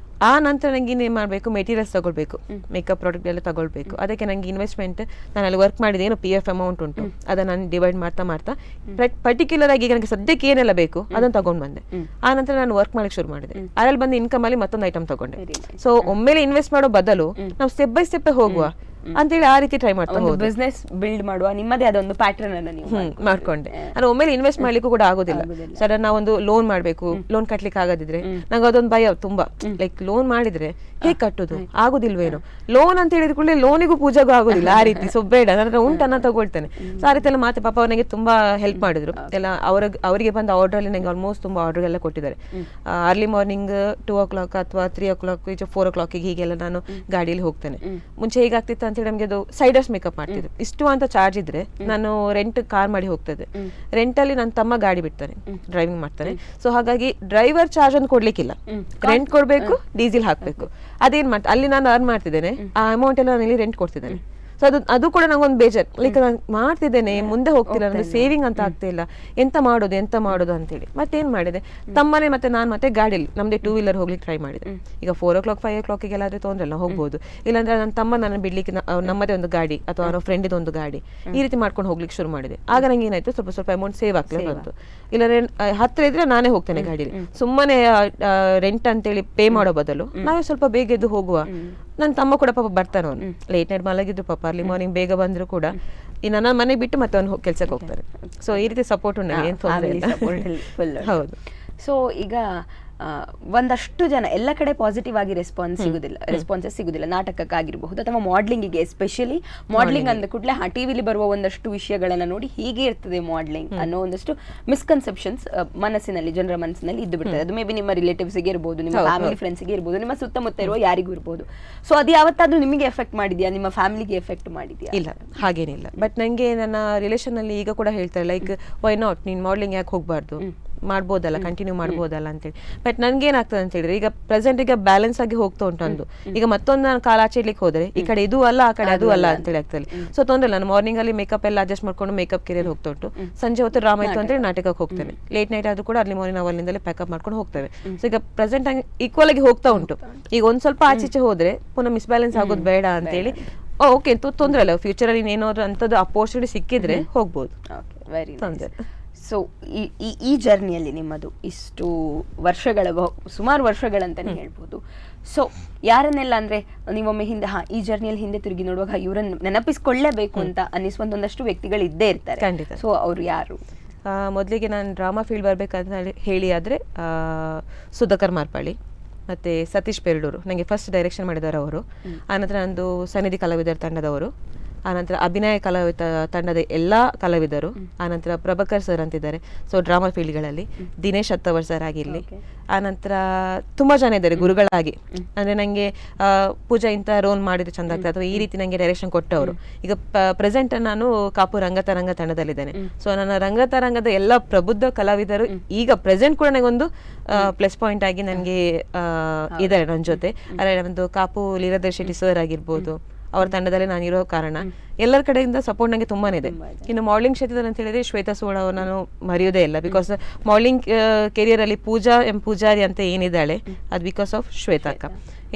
ಆ ನಂತರ ನಂಗೆ ಇನ್ನೇನು ಮಾಡಬೇಕು, ಮೆಟೀರಿಯಲ್ಸ್ ತಗೊಳ್ಬೇಕು, ಮೇಕಪ್ ಪ್ರಾಡಕ್ಟ್ ಎಲ್ಲ ತಗೊಳ್ಬೇಕು. ಅದಕ್ಕೆ ನನಗೆ ಇನ್ವೆಸ್ಟ್ಮೆಂಟ್, ನಾನು ಅಲ್ಲಿ ವರ್ಕ್ ಮಾಡಿದ ಏನು PF ಅಮೌಂಟ್ ಉಂಟು ಅದನ್ನು ನಾನು ಡಿವೈಡ್ ಮಾಡ್ತಾ ಪರ್ಟಿಕ್ಯುಲರ್ ಆಗಿ ನನಗೆ ಸದ್ಯಕ್ಕೆ ಏನೆಲ್ಲ ಬೇಕು ಅದನ್ನು ತಗೊಂಡು ಬಂದೆ. ಆ ನಂತರ ನಾನು ವರ್ಕ್ ಮಾಡಕ್ಕೆ ಶುರು ಮಾಡಿದೆ. ಅದರಲ್ಲಿ ಬಂದು ಇನ್ಕಮ್ ಅಲ್ಲಿ ಮತ್ತೊಂದು ಐಟಮ್ ತಗೊಂಡೆ. ಸೊ ಒಮ್ಮೆಲೆ ಇನ್ವೆಸ್ಟ್ ಮಾಡೋ ಬದಲು ನಾವು ಸ್ಟೆಪ್ ಬೈ ಸ್ಟೆಪ್ ಹೋಗುವ ಅಂತೇಳಿ ಆ ರೀತಿ ಟ್ರೈ ಮಾಡ್ತಾ ಹೋದೆ. ಬಿಸ್ನೆಸ್ ಬಿಲ್ಡ್ ಮಾಡುವ ನಿಮ್ಮದೇ ಅದೊಂದು ಪ್ಯಾಟರ್ನ್ ಅನ್ನು ನೀವು ಮಾಡ್ಕೊಂಡೆ. ನಾನು ಒಮ್ಮೆಲೆ ಇನ್ವೆಸ್ಟ್ ಮಾಡ್ಲಿಕ್ಕೂ ಕೂಡ ಆಗೋದಿಲ್ಲ. ಸರ್ ನಾವೊಂದು ಲೋನ್ ಮಾಡ್ಬೇಕು, ಲೋನ್ ಕಟ್ಲಿಕ್ಕೆ ಆಗದಿದ್ರೆ ನಂಗೆ ಅದೊಂದು ಭಯ ತುಂಬಾ. ಲೈಕ್ ಲೋನ್ ಮಾಡಿದ್ರೆ ಹೇಗೆ ಕಟ್ಟುದು, ಆಗುದಿಲ್ವೇನೋ, ಲೋನ್ ಅಂತ ಹೇಳಿದ ಕೂಡಲೇ ಲೋನಿಗೂ ಪೂಜೆಗೂ ಆಗೋದಿಲ್ಲ, ಆ ರೀತಿ. ಸೊ ಬೇಡ, ನನ್ನ ಉಂಟನ್ನ ತಗೊಳ್ತೇನೆ. ಸೊ ಆ ರೀತಿ ಎಲ್ಲ ಮಾತೆ ಪಾಪ ನನಗೆ ತುಂಬಾ ಹೆಲ್ಪ್ ಮಾಡಿದ್ರು ಎಲ್ಲ. ಅವರಿಗೆ ಬಂದ ಆರ್ಡರ್ ಅಲ್ಲಿ ನಂಗೆ ಆಲ್ಮೋಸ್ಟ್ ತುಂಬಾ ಆರ್ಡರ್ ಎಲ್ಲ ಕೊಟ್ಟಿದ್ದಾರೆ. ಅರ್ಲಿ ಮಾರ್ನಿಂಗ್ 2 o'clock ಅಥವಾ 3 o'clock 4 o'clock ಹೀಗೆಲ್ಲ ನಾನು ಗಾಡಿಯಲ್ಲಿ ಹೋಗ್ತೇನೆ. ಮುಂಚೆ ಹೇಗಾಗ್ತಿತ್ತು ಅಂತೇಳಿ ನಮಗೆ ಅದು ಸೈಡರ್ಸ್ ಮೇಕಪ್ ಮಾಡ್ತಿದ್ರು. ಇಷ್ಟು ಅಂತ ಚಾರ್ಜ್ ಇದ್ರೆ ನಾನು ರೆಂಟ್ ಕಾರ್ ಮಾಡಿ ಹೋಗ್ತದೆ. ರೆಂಟಲ್ಲಿ ನನ್ನ ತಮ್ಮ ಗಾಡಿ ಬಿಡ್ತಾನೆ, ಡ್ರೈವಿಂಗ್ ಮಾಡ್ತಾನೆ. ಸೊ ಹಾಗಾಗಿ ಡ್ರೈವರ್ ಚಾರ್ಜ್ ಒಂದು ಕೊಡ್ಲಿಕ್ಕಿಲ್ಲ, ರೆಂಟ್ ಕೊಡ್ಬೇಕು, ಡೀಸೆಲ್ ಹಾಕ್ಬೇಕು. ಅದೇನ್ ಅಲ್ಲಿ ನಾನು ಅರ್ನ್ ಮಾಡ್ತಿದ್ದೇನೆ, ಆ ಅಮೌಂಟ್ ಎಲ್ಲ ನಾನು ಇಲ್ಲಿ ರೆಂಟ್ ಕೊಡ್ತಿದ್ದೇನೆ. ಸೊ ಅದು ಕೂಡ ನಂಗೊಂದು ಬೇಜಾರ್, ಲೈಕ್ ನಾನು ಮಾಡ್ತಿದ್ದೇನೆ, ಮುಂದೆ ಹೋಗ್ತಿಲ್ಲ, ನನಗೆ ಸೇವಿಂಗ್ ಅಂತ ಆಗ್ತಿಲ್ಲ, ಎಂತ ಮಾಡೋದು ಅಂತೇಳಿ ಮತ್ತೇನ್ ಮಾಡಿದೆ, ತಮ್ಮನೆ ಮತ್ತೆ ನಾನು ಮತ್ತೆ ಗಾಡಿಯಲ್ಲಿ ನಮ್ದೇ 2 ವೀಲರ್ ಹೋಗ್ಲಿಕ್ಕೆ ಟ್ರೈ ಮಾಡಿದೆ. ಈಗ 4 o'clock 5 o'clock ಎಲ್ಲಾದ್ರೆ ತೊಂದ್ರೆ ಇಲ್ಲ, ಹೋಗ್ಬೋದು. ಇಲ್ಲಾಂದ್ರೆ ನನ್ನ ತಮ್ಮ ನನ್ನ ಬಿಡ್ಲಿಕ್ಕೆ ನಮ್ಮದೇ ಒಂದು ಗಾಡಿ ಅಥವಾ ಅವನ ಫ್ರೆಂಡ್ ಒಂದು ಗಾಡಿ ಈ ರೀತಿ ಮಾಡ್ಕೊಂಡು ಹೋಗ್ಲಿಕ್ಕೆ ಶುರು ಮಾಡಿದೆ. ಆಗ ನಂಗೆ ಏನಾಯ್ತು, ಸ್ವಲ್ಪ ಅಮೌಂಟ್ ಸೇವ್ ಆಗ್ಲೇ ಬಂತು. ಇಲ್ಲಾಂದ್ರೆ ಹತ್ರ ಇದ್ರೆ ನಾನೇ ಹೋಗ್ತೇನೆ ಗಾಡಿಲಿ, ಸುಮ್ಮನೆ ರೆಂಟ್ ಅಂತೇಳಿ ಪೇ ಮಾಡೋ ಬದಲು ನಾವೇ ಸ್ವಲ್ಪ ಬೇಗ ಎದ್ದು ಹೋಗುವ. ನನ್ನ ತಮ್ಮ ಕೂಡ ಪಾಪ ಬರ್ತಾನೆ, ಅವನು ಲೇಟ್ ನೈಟ್ ಮಲಗಿದ್ರು ಪಾಪ, ಅರ್ಲಿ ಮಾರ್ನಿಂಗ್ ಬೇಗ ಬಂದ್ರು ಕೂಡ ಈ ನನ್ನ ಮನೆ ಬಿಟ್ಟು ಮತ್ತೆ ಅವನು ಕೆಲ್ಸಕ್ಕೆ ಹೋಗ್ತಾರೆ. ಸೊ ಈ ರೀತಿ ಸಪೋರ್ಟ್ ಉಂಟು, ಏನ್ ತೊಂದರೆ ಇಲ್ಲ. ಹೌದು. ಸೊ ಈಗ ಒಂದಷ್ಟು ಜನ ಎಲ್ಲ ಕಡೆ ಪಾಸಿಟಿವ್ ಆಗಿ ರೆಸ್ಪಾನ್ಸಸ್ ಸಿಗುದಿಲ್ಲ ನಾಟಕಕ್ಕಾಗಿರಬಹುದು ಅಥವಾ ಮಾಡ್ಲಿಂಗಿಗೆ. ಎಸ್ಪೆಷಲಿ ಮಾಡ್ಲಿಂಗ್ ಅಂದ ಕೂಡಲೇ ಟಿವಿಲಿ ಬರುವ ಒಂದಷ್ಟು ವಿಷಯಗಳನ್ನ ನೋಡಿ ಹೀಗೆ ಇರ್ತದೆ ಮಾಡ್ಲಿಂಗ್ ಅನ್ನೋ ಒಂದಷ್ಟು ಮಿಸ್ಕನ್ಸೆಪ್ಷನ್ಸ್ ಜನರ ಮನಸ್ಸಿನಲ್ಲಿ ಇದ್ದು ಬಿಡ್ತದೆ. ಅದು ಮೇ ಬಿ ನಿಮ್ಮ ರಿಲೇಟಿವ್ಸ್ಗೆ ಇರ್ಬೋದು, ನಿಮ್ಮ ಫ್ಯಾಮಿಲಿ ಫ್ರೆಂಡ್ಸ್ಗೆ ಇರ್ಬೋದು, ನಿಮ್ಮ ಸುತ್ತಮುತ್ತ ಇರುವ ಯಾರಿಗೂ ಇರ್ಬೋದು. ಸೊ ಅದು ಯಾವತ್ತಾದ್ರೂ ನಿಮಗೆ ಎಫೆಕ್ಟ್ ಮಾಡಿದ್ಯಾ, ನಿಮ್ಮ ಫ್ಯಾಮಿಲಿಗೆ ಎಫೆಕ್ಟ್ ಮಾಡಿದ್ಯಾ? ಇಲ್ಲ, ಹಾಗೇನಿಲ್ಲ. ಬಟ್ ನಂಗೆ ನನ್ನ ರಿಲೇಷನ್ ಅಲ್ಲಿ ಈಗ ಕೂಡ ಹೇಳ್ತಾರೆ, ಲೈಕ್ ವೈ ನಾಟ್, ನೀನ್ ಮಾಡ್ಲಿಂಗ್ ಯಾಕೆ ಹೋಗ್ಬಾರ್ದು, ಮಾಡ್ಬೋದಲ್ಲ, ಕಂಟಿನ್ಯೂ ಮಾಡ್ಬೋದಲ್ಲ ಅಂತೇಳಿ. ಬಟ್ ನನ್ಗೆ ಏನಾಗ್ತದೆ ಅಂತ ಹೇಳಿದ್ರೆ, ಈಗ ಪ್ರೆಸೆಂಟ್ ಈಗ ಬ್ಯಾಲೆನ್ಸ್ ಆಗಿ ಹೋಗ್ತಾ ಉಂಟು ಅಂದು. ಈಗ ಮತ್ತೊಂದು ನಾನು ಕಾಲ ಆಚೆ ಇಡ್ಲಿಕ್ಕೆ ಹೋದ್ರೆ ಈ ಕಡೆ ಇದು ಅಲ್ಲ, ಆ ಕಡೆ ಅದು ಅಲ್ಲ ಅಂತೇಳಿ ಆಗ್ತದೆ. ಸೊ ತೊಂದ್ರೆ ಇಲ್ಲ, ನಾನು ಮಾರ್ನಿಂಗ್ ಅಲ್ಲಿ ಮೇಕಪ್ ಎಲ್ಲ ಅಡ್ಜಸ್ಟ್ ಮಾಡ್ಕೊಂಡು ಮೇಕಪ್ ಕೆರಿಯರ್ ಹೋಗ್ತಾ ಉಂಟು. ಸಂಜೆ ಹೊತ್ತು ಡ್ರಾಮಾ ಇತ್ತು ಅಂತೇಳಿ ನಾಟಕಕ್ಕೆ ಹೋಗ್ತೇನೆ. ಲೇಟ್ ನೈಟ್ ಆದ್ರೂ ಕೂಡ ಅರ್ಲಿ ಮಾರ್ನಿಂಗ್ ನಾವು ಅಲ್ಲಿಂದಲೇ ಪ್ಯಾಕಪ್ ಮಾಡ್ಕೊಂಡು ಹೋಗ್ತೇವೆ. ಸೊ ಈಗ ಪ್ರೆಸೆಂಟ್ ಆಗಿ ಈಕ್ವಲ್ ಆಗಿ ಹೋಗ್ತಾ ಉಂಟು. ಈಗ ಒಂದ್ ಸ್ವಲ್ಪ ಆಚೀಚೆ ಹೋದ್ರೆ ಪುನಃ ಮಿಸ್ಬ್ಯಾಲೆನ್ಸ್ ಆಗೋದು ಬೇಡ ಅಂತೇಳಿ ಓಕೆ ತೊಂದ್ರೆ ಇಲ್ಲ, ಫ್ಯೂಚರ್ ಅಲ್ಲಿ ಏನಾದ್ರು ಅಂತದ್ದು ಅಪೋರ್ಚುನಿಟಿ ಸಿಕ್ಕಿದ್ರೆ ಹೋಗ್ಬೋದು. ತೊಂದ್ರೆ. ಸೊ ಈ ಜರ್ನಿಯಲ್ಲಿ ನಿಮ್ಮದು ಇಷ್ಟು ವರ್ಷಗಳ ಸುಮಾರು ವರ್ಷಗಳಂತಾನೆ ಹೇಳ್ಬೋದು. ಸೊ ಯಾರನ್ನೆಲ್ಲ ಅಂದ್ರೆ ನೀವೊಮ್ಮೆ ಹಿಂದೆ ಈ ಜರ್ನಿಯಲ್ಲಿ ಹಿಂದೆ ತಿರುಗಿ ನೋಡುವಾಗ ಇವರನ್ನು ನೆನಪಿಸ್ಕೊಳ್ಳೇಬೇಕು ಅಂತ ಅನ್ನಿಸುವಂತ ಒಂದಷ್ಟು ವ್ಯಕ್ತಿಗಳು ಇದ್ದೇ ಇರ್ತಾರೆ. ಖಂಡಿತ. ಸೊ ಅವ್ರು ಯಾರು? ಮೊದಲಿಗೆ ನಾನು ಡ್ರಾಮಾ ಫೀಲ್ಡ್ ಬರ್ಬೇಕಂತ ಹೇಳಿ ಆದ್ರೆ ಸುಧಾಕರ್ ಮಾರ್ಪಾಳಿ ಮತ್ತೆ ಸತೀಶ್ ಪೆರ್ಡೂರು ನನಗೆ ಫಸ್ಟ್ ಡೈರೆಕ್ಷನ್ ಮಾಡಿದವರು ಅವರು. ಆನಂತರ ನಂದು ಸನ್ನಿಧಿ ಕಲಾವಿದರ ತಂಡದವರು, ಆನಂತರ ಅಭಿನಯ ಕಲಾವಿದ ತಂಡದ ಎಲ್ಲ ಕಲಾವಿದರು, ಆನಂತರ ಪ್ರಭಾಕರ್ ಸರ್ ಅಂತಿದ್ದಾರೆ ಸೊ ಡ್ರಾಮಾ ಫೀಲ್ಡ್ಗಳಲ್ಲಿ, ದಿನೇಶ್ ಹತ್ತವರ್ ಸರ್ ಆಗಿರಲಿ, ಆನಂತರ ತುಂಬಾ ಜನ ಇದ್ದಾರೆ ಗುರುಗಳಾಗಿ. ಅಂದ್ರೆ ನಂಗೆ ಪೂಜಾ ಇಂಥ ರೋಲ್ ಮಾಡಿದ್ರೆ ಚಂದ ಆಗ್ತದೆ ಅಥವಾ ಈ ರೀತಿ ನಂಗೆ ಡೈರೆಕ್ಷನ್ ಕೊಟ್ಟವರು. ಈಗ ಪ್ರೆಸೆಂಟ್ ನಾನು ಕಾಪು ರಂಗತರಂಗ ತಂಡದಲ್ಲಿದ್ದೇನೆ. ಸೊ ನನ್ನ ರಂಗತರಂಗದ ಎಲ್ಲ ಪ್ರಬುದ್ಧ ಕಲಾವಿದರು ಈಗ ಪ್ರೆಸೆಂಟ್ ಕೂಡ ನನಗೊಂದು ಪ್ಲಸ್ ಪಾಯಿಂಟ್ ಆಗಿ ನನಗೆ ಇದ್ದಾರೆ ನನ್ನ ಜೊತೆ. ಅದೇ ಒಂದು ಕಾಪು ಲೀಲಾಧರ್ ಶೆಟ್ಟಿ ಸರ್ ಆಗಿರ್ಬೋದು, ಅವ್ರ ತಂಡದಲ್ಲಿ ನಾನಿರೋ ಕಾರಣ ಎಲ್ಲರ ಕಡೆಯಿಂದ ಸಪೋರ್ಟ್ ನನಗೆ ತುಂಬಾನೇ ಇದೆ. ಇನ್ನು ಮಾಡ್ಲಿಂಗ್ ಕ್ಷೇತ್ರದಲ್ಲಿ ಅಂತ ಹೇಳಿದ್ರೆ ಶ್ವೇತಾ ಸೋಳ ಅವ್ರು ನಾನು ಮರೆಯೋದೇ ಇಲ್ಲ. ಬಿಕಾಸ್ ಮಾಡ್ಲಿಂಗ್ ಕೆರಿಯರ್ ಅಲ್ಲಿ ಪೂಜಾ ಪೂಜಾರಿ ಅಂತ ಏನಿದ್ದಾಳೆ ಅದು ಬಿಕಾಸ್ ಆಫ್ ಶ್ವೇತಾ ಅಕ್ಕ.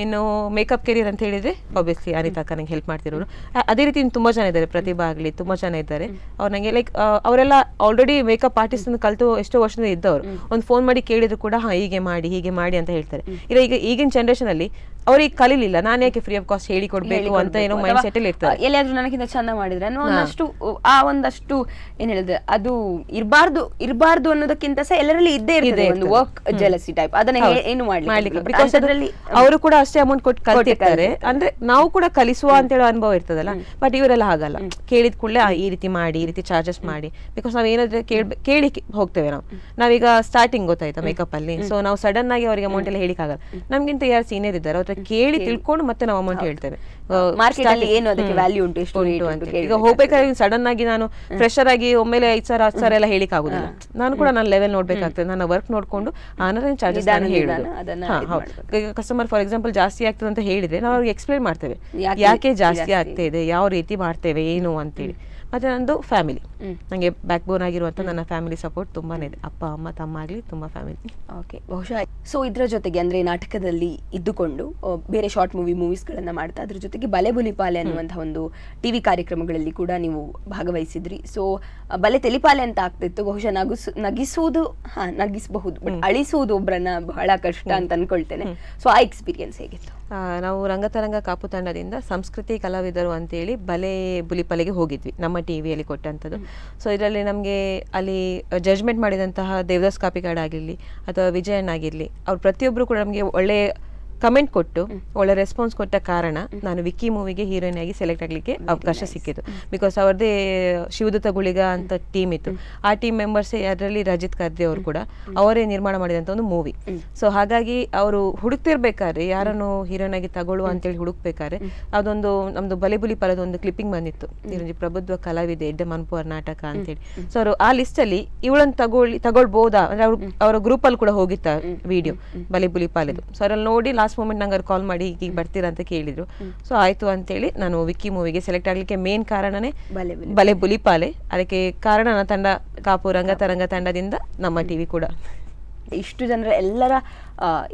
ಇನ್ನು ಮೇಕಪ್ ಕೆರಿಯರ್ ಅಂತ ಹೇಳಿದ್ರೆ ಆಬ್ವಿಯಸ್ಲಿ ಅನಿತಾ ಅಕ್ಕ ನಂಗೆ ಹೆಲ್ಪ್ ಮಾಡ್ತಿರೋರು. ಅದೇ ರೀತಿ ತುಂಬಾ ಜನ ಇದ್ದಾರೆ, ಪ್ರತಿಭಾ ಆಗಲಿ ತುಂಬಾ ಜನ ಇದ್ದಾರೆ. ಅವ್ರು ನಂಗೆ ಲೈಕ್ ಅವರೆಲ್ಲ ಆಲ್ರೆಡಿ ಮೇಕಪ್ ಆರ್ಟಿಸ್ಟ್ ಅನ್ನು ಕಲಿತು ಎಷ್ಟೋ ವರ್ಷದಿಂದ ಇದ್ದವರು. ಒಂದು ಫೋನ್ ಮಾಡಿ ಕೇಳಿದ್ರು ಕೂಡ ಹೀಗೆ ಮಾಡಿ ಅಂತ ಹೇಳ್ತಾರೆ. ಇಲ್ಲ ಈಗ ಈಗಿನ ಜನರೇಷನ್ ಅಲ್ಲಿ ಅವ್ರಿಗೆ ಕಲಿಲಿಲ್ಲ, ನಾನು ಯಾಕೆ ಫ್ರೀ ಆಫ್ ಕಾಸ್ಟ್ ಹೇಳಿಕೊಡ್ಬೇಕು ಅಂತ ಏನೋ ಮೈಂಡ್ ಸೆಟ್ ಅಲ್ಲಿ ಇರ್ತಾರೆ. ಎಲ್ಲಿಯಾದ್ರೂ ನನಗಿಂತ ಚಂದ ಮಾಡಿದ್ರೆ ಒಂದಷ್ಟು ಏನ್ ಹೇಳಿದ್ರೆ ಅದು ಇರಬಾರ್ದು ಅನ್ನೋದಕ್ಕಿಂತ ಸಹ ಎಲ್ಲರಲ್ಲಿ ಇದ್ದೇ ಇರ್ತದೆ ಒಂದು ವರ್ಕ್ ಜೆಲಸಿ ಟೈಪ್. ಅದನ್ನ ಏನು ಮಾಡ್ಲಿಕ್ಕೆ ಬಿಕಾಸ್ ಅದರಲ್ಲಿ ಅವರು ಕೂಡ ಅಷ್ಟೇ ಅಮೌಂಟ್ ಕೊಟ್ಟು ಕಲಿತಿರ್ತಾರೆ. ಅಂದ್ರೆ ನಾವು ಕೂಡ ಕಲಿಸುವ ಅಂತ ಹೇಳೋ ಅನುಭವ ಇರ್ತದಲ್ಲ. ಬಟ್ ಇವರೆಲ್ಲ ಹಾಗಲ್ಲ, ಕೇಳಿದ ಕೂಡಲೇ ಈ ರೀತಿ ಮಾಡಿ, ಈ ರೀತಿ ಚಾರ್ಜಸ್ ಮಾಡಿ. ಬಿಕಾಸ್ ನಾವ್ ಏನಾದ್ರೆ ಕೇಳಿ ಹೋಗ್ತೇವೆ. ನಾವೀಗ ಸ್ಟಾರ್ಟಿಂಗ್ ಗೊತ್ತಾಯ್ತಾ ಮೇಕಪ್ ಅಲ್ಲಿ, ಸೊ ನಾವು ಸಡನ್ ಆಗಿ ಅವ್ರಿಗೆ ಅಮೌಂಟ್ ಎಲ್ಲ ಹೇಳಿಕ್ ಆಗಲ್ಲ. ನಮ್ಗಿಂತ ಯಾರು ಸೀನಿಯರ್ ಇದ್ದಾರೆ ಅವ್ರ ಕೇಳಿ ತಿಳ್ಕೊಂಡು ಮತ್ತೆ ನಾವು ಅಮೌಂಟ್ ಹೇಳ್ತೇವೆ. ಈಗ ಹೋಗ್ಬೇಕಾದ್ರೆ ಸಡನ್ ಆಗಿ ನಾನು ಫ್ರೆಶರ್ ಆಗಿ ಒಮ್ಮೆಲೆ 5,000 10,000 ಎಲ್ಲ ಹೇಳಿಕ್ ಆಗುದಿಲ್ಲ. ನಾನು ಕೂಡ ನನ್ನ ಲೆವೆಲ್ ನೋಡ್ಬೇಕಾಗ್ತದೆ, ನನ್ನ ವರ್ಕ್ ನೋಡ್ಕೊಂಡು ಆನಂತರ ಚಾರ್ಜಸ್ ಹೇಳುದು. ಕಸ್ಟಮರ್ ಫಾರ್ ಎಕ್ಸಾಂಪಲ್ ಜಾಸ್ತಿ ಆಗ್ತದೆ ಅಂತ ಹೇಳಿದ್ರೆ ನಾವು ಅವ್ರಿಗೆ ಎಕ್ಸ್ಪ್ಲೈನ್ ಮಾಡ್ತೇವೆ ಯಾಕೆ ಜಾಸ್ತಿ ಆಗ್ತಾ ಇದೆ, ಯಾವ ರೀತಿ ಮಾಡ್ತೇವೆ ಏನು ಅಂತೇಳಿ. ಮತ್ತೆ ನಂದು ಫ್ಯಾಮಿಲಿ, ನಂಗೆ ಬ್ಯಾಕ್ ಬೋನ್ ಆಗಿರುವಂತ ನನ್ನ ಫ್ಯಾಮಿಲಿ ಸಪೋರ್ಟ್ ತುಂಬಾನೇ ಇದೆ. ಅಪ್ಪ ಅಮ್ಮ ತಮ್ಮ ಆಗ್ಲಿ ತುಂಬಾ ಫ್ಯಾಮಿಲಿ. ಓಕೆ, ಬಹುಶಃ ಸೊ ಇದ್ರ ಜೊತೆಗೆ ಅಂದ್ರೆ ನಾಟಕದಲ್ಲಿ ಇದ್ದುಕೊಂಡು ಬೇರೆ ಶಾರ್ಟ್ ಮೂವೀಸ್ಗಳನ್ನ ಮಾಡ್ತಾ ಅದ್ರ ಜೊತೆಗೆ ಬಲೆ ಬುಲಿಪಾಲೆ ಅನ್ನುವಂತಹ ಒಂದು ಟಿವಿ ಕಾರ್ಯಕ್ರಮಗಳಲ್ಲಿ ಕೂಡ ನೀವು ಭಾಗವಹಿಸಿದ್ರಿ. ಸೊ ಬಲೆ ತೆಲಿಪಾಲೆ ಅಂತ ಆಗ್ತಿತ್ತು. ಬಹುಶಃ ನಗಿಸಬಹುದು, ಬಟ್ ಅಳಿಸುವುದು ಒಬ್ಬರನ್ನ ಬಹಳ ಕಷ್ಟ ಅಂತ ಅನ್ಕೊಳ್ತೇನೆ. ಸೊ ಆ ಎಕ್ಸ್ಪೀರಿಯನ್ಸ್ ಹೇಗಿತ್ತು? ನಾವು ರಂಗತರಂಗ ಕಾಪು ತಂಡದಿಂದ ಸಂಸ್ಕೃತಿ ಕಲಾವಿದರು ಅಂತೇಳಿ ಬಲೆ ಬುಲಿಪಾಲೆಗೆ ಹೋಗಿದ್ವಿ, ನಮ್ಮ ಟಿವಿಯಲ್ಲಿ ಕೊಟ್ಟಂಥದ್ದು. ಸೊ ಇದರಲ್ಲಿ ನಮಗೆ ಅಲ್ಲಿ ಜಡ್ಜ್ಮೆಂಟ್ ಮಾಡಿದಂತಹ ದೇವದಾಸ್ ಕಾಪಿಕಾಡ್ ಆಗಿರಲಿ ಅಥವಾ ವಿಜಯಣ್ಣ ಆಗಿರಲಿ, ಅವ್ರು ಪ್ರತಿಯೊಬ್ಬರು ಕೂಡ ನಮಗೆ ಒಳ್ಳೆ ಕಮೆಂಟ್ ಕೊಟ್ಟು ಒಳ್ಳೆ ರೆಸ್ಪಾನ್ಸ್ ಕೊಟ್ಟ ಕಾರಣ ನಾನು ವಿಕ್ಕಿ ಮೂವಿಗೆ ಹೀರೋಯಿನ್ ಆಗಿ ಸೆಲೆಕ್ಟ್ ಆಗಲಿಕ್ಕೆ ಅವಕಾಶ ಸಿಕ್ಕಿತ್ತು. ಬಿಕಾಸ್ ಅವ್ರದ್ದೇ ಶಿವದತ್ತ ಗುಳಿಗ ಅಂತ ಟೀಮ್ ಇತ್ತು. ಆ ಟೀಮ್ ಮೆಂಬರ್ಸೇ ಅದರಲ್ಲಿ ರಜಿತ್ ಕರ್ದೆ ಅವರು ಕೂಡ ಅವರೇ ನಿರ್ಮಾಣ ಮಾಡಿದಂಥ ಒಂದು ಮೂವಿ. ಸೊ ಹಾಗಾಗಿ ಅವರು ಹುಡುಕ್ತಿರ್ಬೇಕಾದ್ರೆ ಯಾರನ್ನು ಹೀರೋಯಿನ್ ಆಗಿ ತಗೊಳ್ಳುವ ಅಂತೇಳಿ ಹುಡುಕ್ಬೇಕಾದ್ರೆ ಅದೊಂದು ನಮ್ದು ಬಲೆಬುಲಿ ಪಲದ ಒಂದು ಕ್ಲಿಪ್ಪಿಂಗ್ ಬಂದಿತ್ತು, ಇದೊಂದು ಪ್ರಬುದ್ಧ ಕಲಾವಿದೆ ಎಡ್ಡೆ ಮನ್ಪುವರ್ ನಾಟಕ ಅಂತೇಳಿ. ಸೊ ಅವರು ಆ ಲಿಸ್ಟ್ ಅಲ್ಲಿ ಇವಳನ್ನು ತಗೊಳ್ಬೋದಾ ಅಂದ್ರೆ ಅವರ ಗ್ರೂಪ್ ಅಲ್ಲಿ ಕೂಡ ಹೋಗಿತ್ತ ವಿಡಿಯೋ ಬಲೆಬುಲಿ ಪಾಲೆದು. ಸೊ ಅದ್ರಲ್ಲಿ ನೋಡಿ ಲಾಸ್ಟ್ ಮೂಮೆಂಟ್ ನಂಗೆ ಅವ್ರು ಕಾಲ್ ಮಾಡಿ ಈಗ ಬರ್ತೀರಾ ಅಂತ ಕೇಳಿದ್ರು. ಸೊ ಆಯ್ತು ಅಂತೇಳಿ ನಾನು ವಿಕ್ಕಿ ಮೂವಿಗೆ ಸೆಲೆಕ್ಟ್ ಆಗ್ಲಿಕ್ಕೆ ಮೇನ್ ಕಾರಣನೇ ಬಲೆ ಬುಲಿಪಾಲೆ. ಅದಕ್ಕೆ ಕಾರಣ ನನ್ನ ತಂಡ ಕಾಪು ರಂಗ ತಂಡದಿಂದ ನಮ್ಮ ಟಿವಿ ಕೂಡ. ಇಷ್ಟು ಜನರ ಎಲ್ಲರ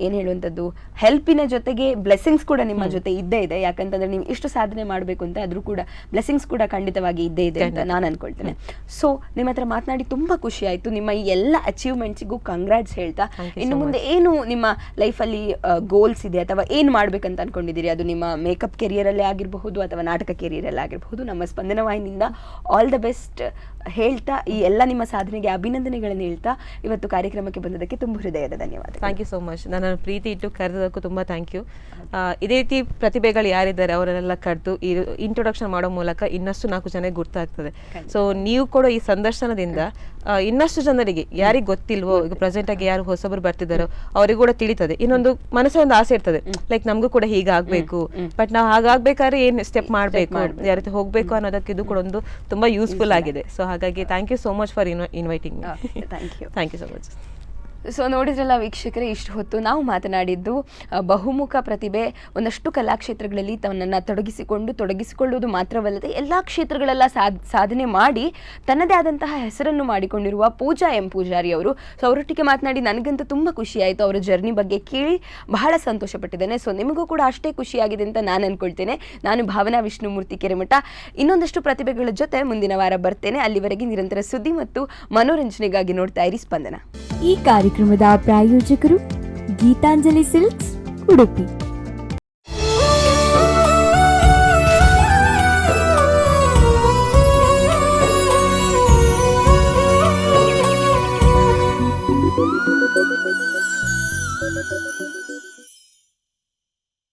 ಏನು ಹೇಳುವಂಥದ್ದು ಹೆಲ್ಪಿನ ಜೊತೆಗೆ ಬ್ಲೆಸ್ಸಿಂಗ್ಸ್ ಕೂಡ ನಿಮ್ಮ ಜೊತೆ ಇದ್ದೇ ಇದೆ. ಯಾಕಂತಂದ್ರೆ ನೀವು ಇಷ್ಟು ಸಾಧನೆ ಮಾಡಬೇಕು ಅಂತ ಅದ್ರೂ ಕೂಡ ಬ್ಲೆಸ್ಸಿಂಗ್ಸ್ ಕೂಡ ಖಂಡಿತವಾಗಿ ಇದ್ದೇ ಇದೆ ಅಂತ ನಾನು ಅನ್ಕೊಳ್ತೇನೆ. ಸೊ ನಿಮ್ಮ ಹತ್ರ ಮಾತನಾಡಿ ತುಂಬಾ ಖುಷಿ ಆಯ್ತು. ನಿಮ್ಮ ಈ ಎಲ್ಲ ಅಚೀವ್ಮೆಂಟ್ಸಿಗೂ ಕಂಗ್ರಾಟ್ಸ್ ಹೇಳ್ತಾ, ಇನ್ನು ಮುಂದೆ ಏನು ನಿಮ್ಮ ಲೈಫಲ್ಲಿ ಗೋಲ್ಸ್ ಇದೆ ಅಥವಾ ಏನು ಮಾಡ್ಬೇಕಂತ ಅನ್ಕೊಂಡಿದ್ದೀರಿ, ಅದು ನಿಮ್ಮ ಮೇಕಪ್ ಕೆರಿಯರಲ್ಲೇ ಆಗಿರಬಹುದು ಅಥವಾ ನಾಟಕ ಕೆರಿಯರಲ್ಲೇ ಆಗಿರಬಹುದು, ನಮ್ಮ ಸ್ಪಂದನ ವಾಹಿನಿಯಿಂದ ಆಲ್ ದ ಬೆಸ್ಟ್ ಹೇಳ್ತಾ, ಈ ಎಲ್ಲ ನಿಮ್ಮ ಸಾಧನೆಗೆ ಅಭಿನಂದನೆಗಳನ್ನು ಹೇಳ್ತಾ ಇವತ್ತು ಕಾರ್ಯಕ್ರಮಕ್ಕೆ ಬಂದದಕ್ಕೆ ತುಂಬ ಹೃದಯದ ಧನ್ಯವಾದ. Thank you so much. ನನ್ನನ್ನು ಪ್ರೀತಿ ಇಟ್ಟು ಕರೆದಕ್ಕೂ ತುಂಬ ಥ್ಯಾಂಕ್ ಯು. ಇದೇ ರೀತಿ ಪ್ರತಿಭೆಗಳು ಯಾರಿದ್ದಾರೆ ಅವರನ್ನೆಲ್ಲ ಕರೆದು ಈ ಇಂಟ್ರೊಡಕ್ಷನ್ ಮಾಡೋ ಮೂಲಕ ಇನ್ನಷ್ಟು 4 ಜನಕ್ಕೆ ಗೊತ್ತಾಗ್ತದೆ. ಸೊ ನೀವು ಕೂಡ ಈ ಸಂದರ್ಶನದಿಂದ ಇನ್ನಷ್ಟು ಜನರಿಗೆ ಯಾರಿಗೆ ಗೊತ್ತಿಲ್ವೋ, ಈಗ ಪ್ರೆಸೆಂಟ್ ಆಗಿ ಯಾರು ಹೊಸಬರು ಬರ್ತಿದ್ದಾರೋ ಅವರಿಗೂ ಕೂಡ ತಿಳಿತದೆ. ಇನ್ನೊಂದು ಮನಸ್ಸಲ್ಲಿ ಒಂದು ಆಸೆ ಇರ್ತದೆ, ಲೈಕ್ ನಮಗೂ ಕೂಡ ಹೀಗಾಗಬೇಕು, ಬಟ್ ನಾವು ಹಾಗಾಗಬೇಕಾದ್ರೆ ಏನು ಸ್ಟೆಪ್ ಮಾಡಬೇಕು, ಯಾವ ರೀತಿ ಹೋಗಬೇಕು ಅನ್ನೋದಕ್ಕೆ ಇದು ಕೂಡ ಒಂದು ತುಂಬ ಯೂಸ್ಫುಲ್ ಆಗಿದೆ. ಸೊ ಹಾಗಾಗಿ thank you so much for inviting me. Thank you so much. So ನೋಡಿದ್ರಲ್ಲ ವೀಕ್ಷಕರೇ, ಇಷ್ಟು ಹೊತ್ತು ನಾವು ಮಾತನಾಡಿದ್ದು ಬಹುಮುಖ ಪ್ರತಿಭೆ, ಒಂದಷ್ಟು ಕಲಾಕ್ಷೇತ್ರಗಳಲ್ಲಿ ತನ್ನನ್ನು ತೊಡಗಿಸಿಕೊಳ್ಳುವುದು ಮಾತ್ರವಲ್ಲದೆ ಎಲ್ಲ ಕ್ಷೇತ್ರಗಳೆಲ್ಲ ಸಾಧನೆ ಮಾಡಿ ತನ್ನದೇ ಆದಂತಹ ಹೆಸರನ್ನು ಮಾಡಿಕೊಂಡಿರುವ ಪೂಜಾ ಎಂ ಪೂಜಾರಿ ಅವರು. ಸೊ ಅವರೊಟ್ಟಿಗೆ ಮಾತನಾಡಿ ನನಗಂತೂ ತುಂಬ ಖುಷಿ ಆಯಿತು. ಅವರ ಜರ್ನಿ ಬಗ್ಗೆ ಕೇಳಿ ಬಹಳ ಸಂತೋಷಪಟ್ಟಿದ್ದೇನೆ. ಸೊ ನಿಮಗೂ ಕೂಡ ಅಷ್ಟೇ ಖುಷಿಯಾಗಿದೆ ಅಂತ ನಾನು ಅಂದ್ಕೊಳ್ತೇನೆ. ನಾನು ಭಾವನಾ ವಿಷ್ಣುಮೂರ್ತಿ ಕೆರೆಮಠ ಇನ್ನೊಂದಷ್ಟು ಪ್ರತಿಭೆಗಳ ಜೊತೆ ಮುಂದಿನ ವಾರ ಬರ್ತೇನೆ. ಅಲ್ಲಿವರೆಗೆ ನಿರಂತರ ಸುದ್ದಿ ಮತ್ತು ಮನೋರಂಜನೆಗಾಗಿ ನೋಡ್ತಾ ಇರಿ ಸ್ಪಂದನ. ಈ ಕಾರ್ಯಕ್ರಮದ ಪ್ರಾಯೋಜಕರು ಗೀತಾಂಜಲಿ ಸಿಲ್ಕ್ಸ್, ಉಡುಪಿ.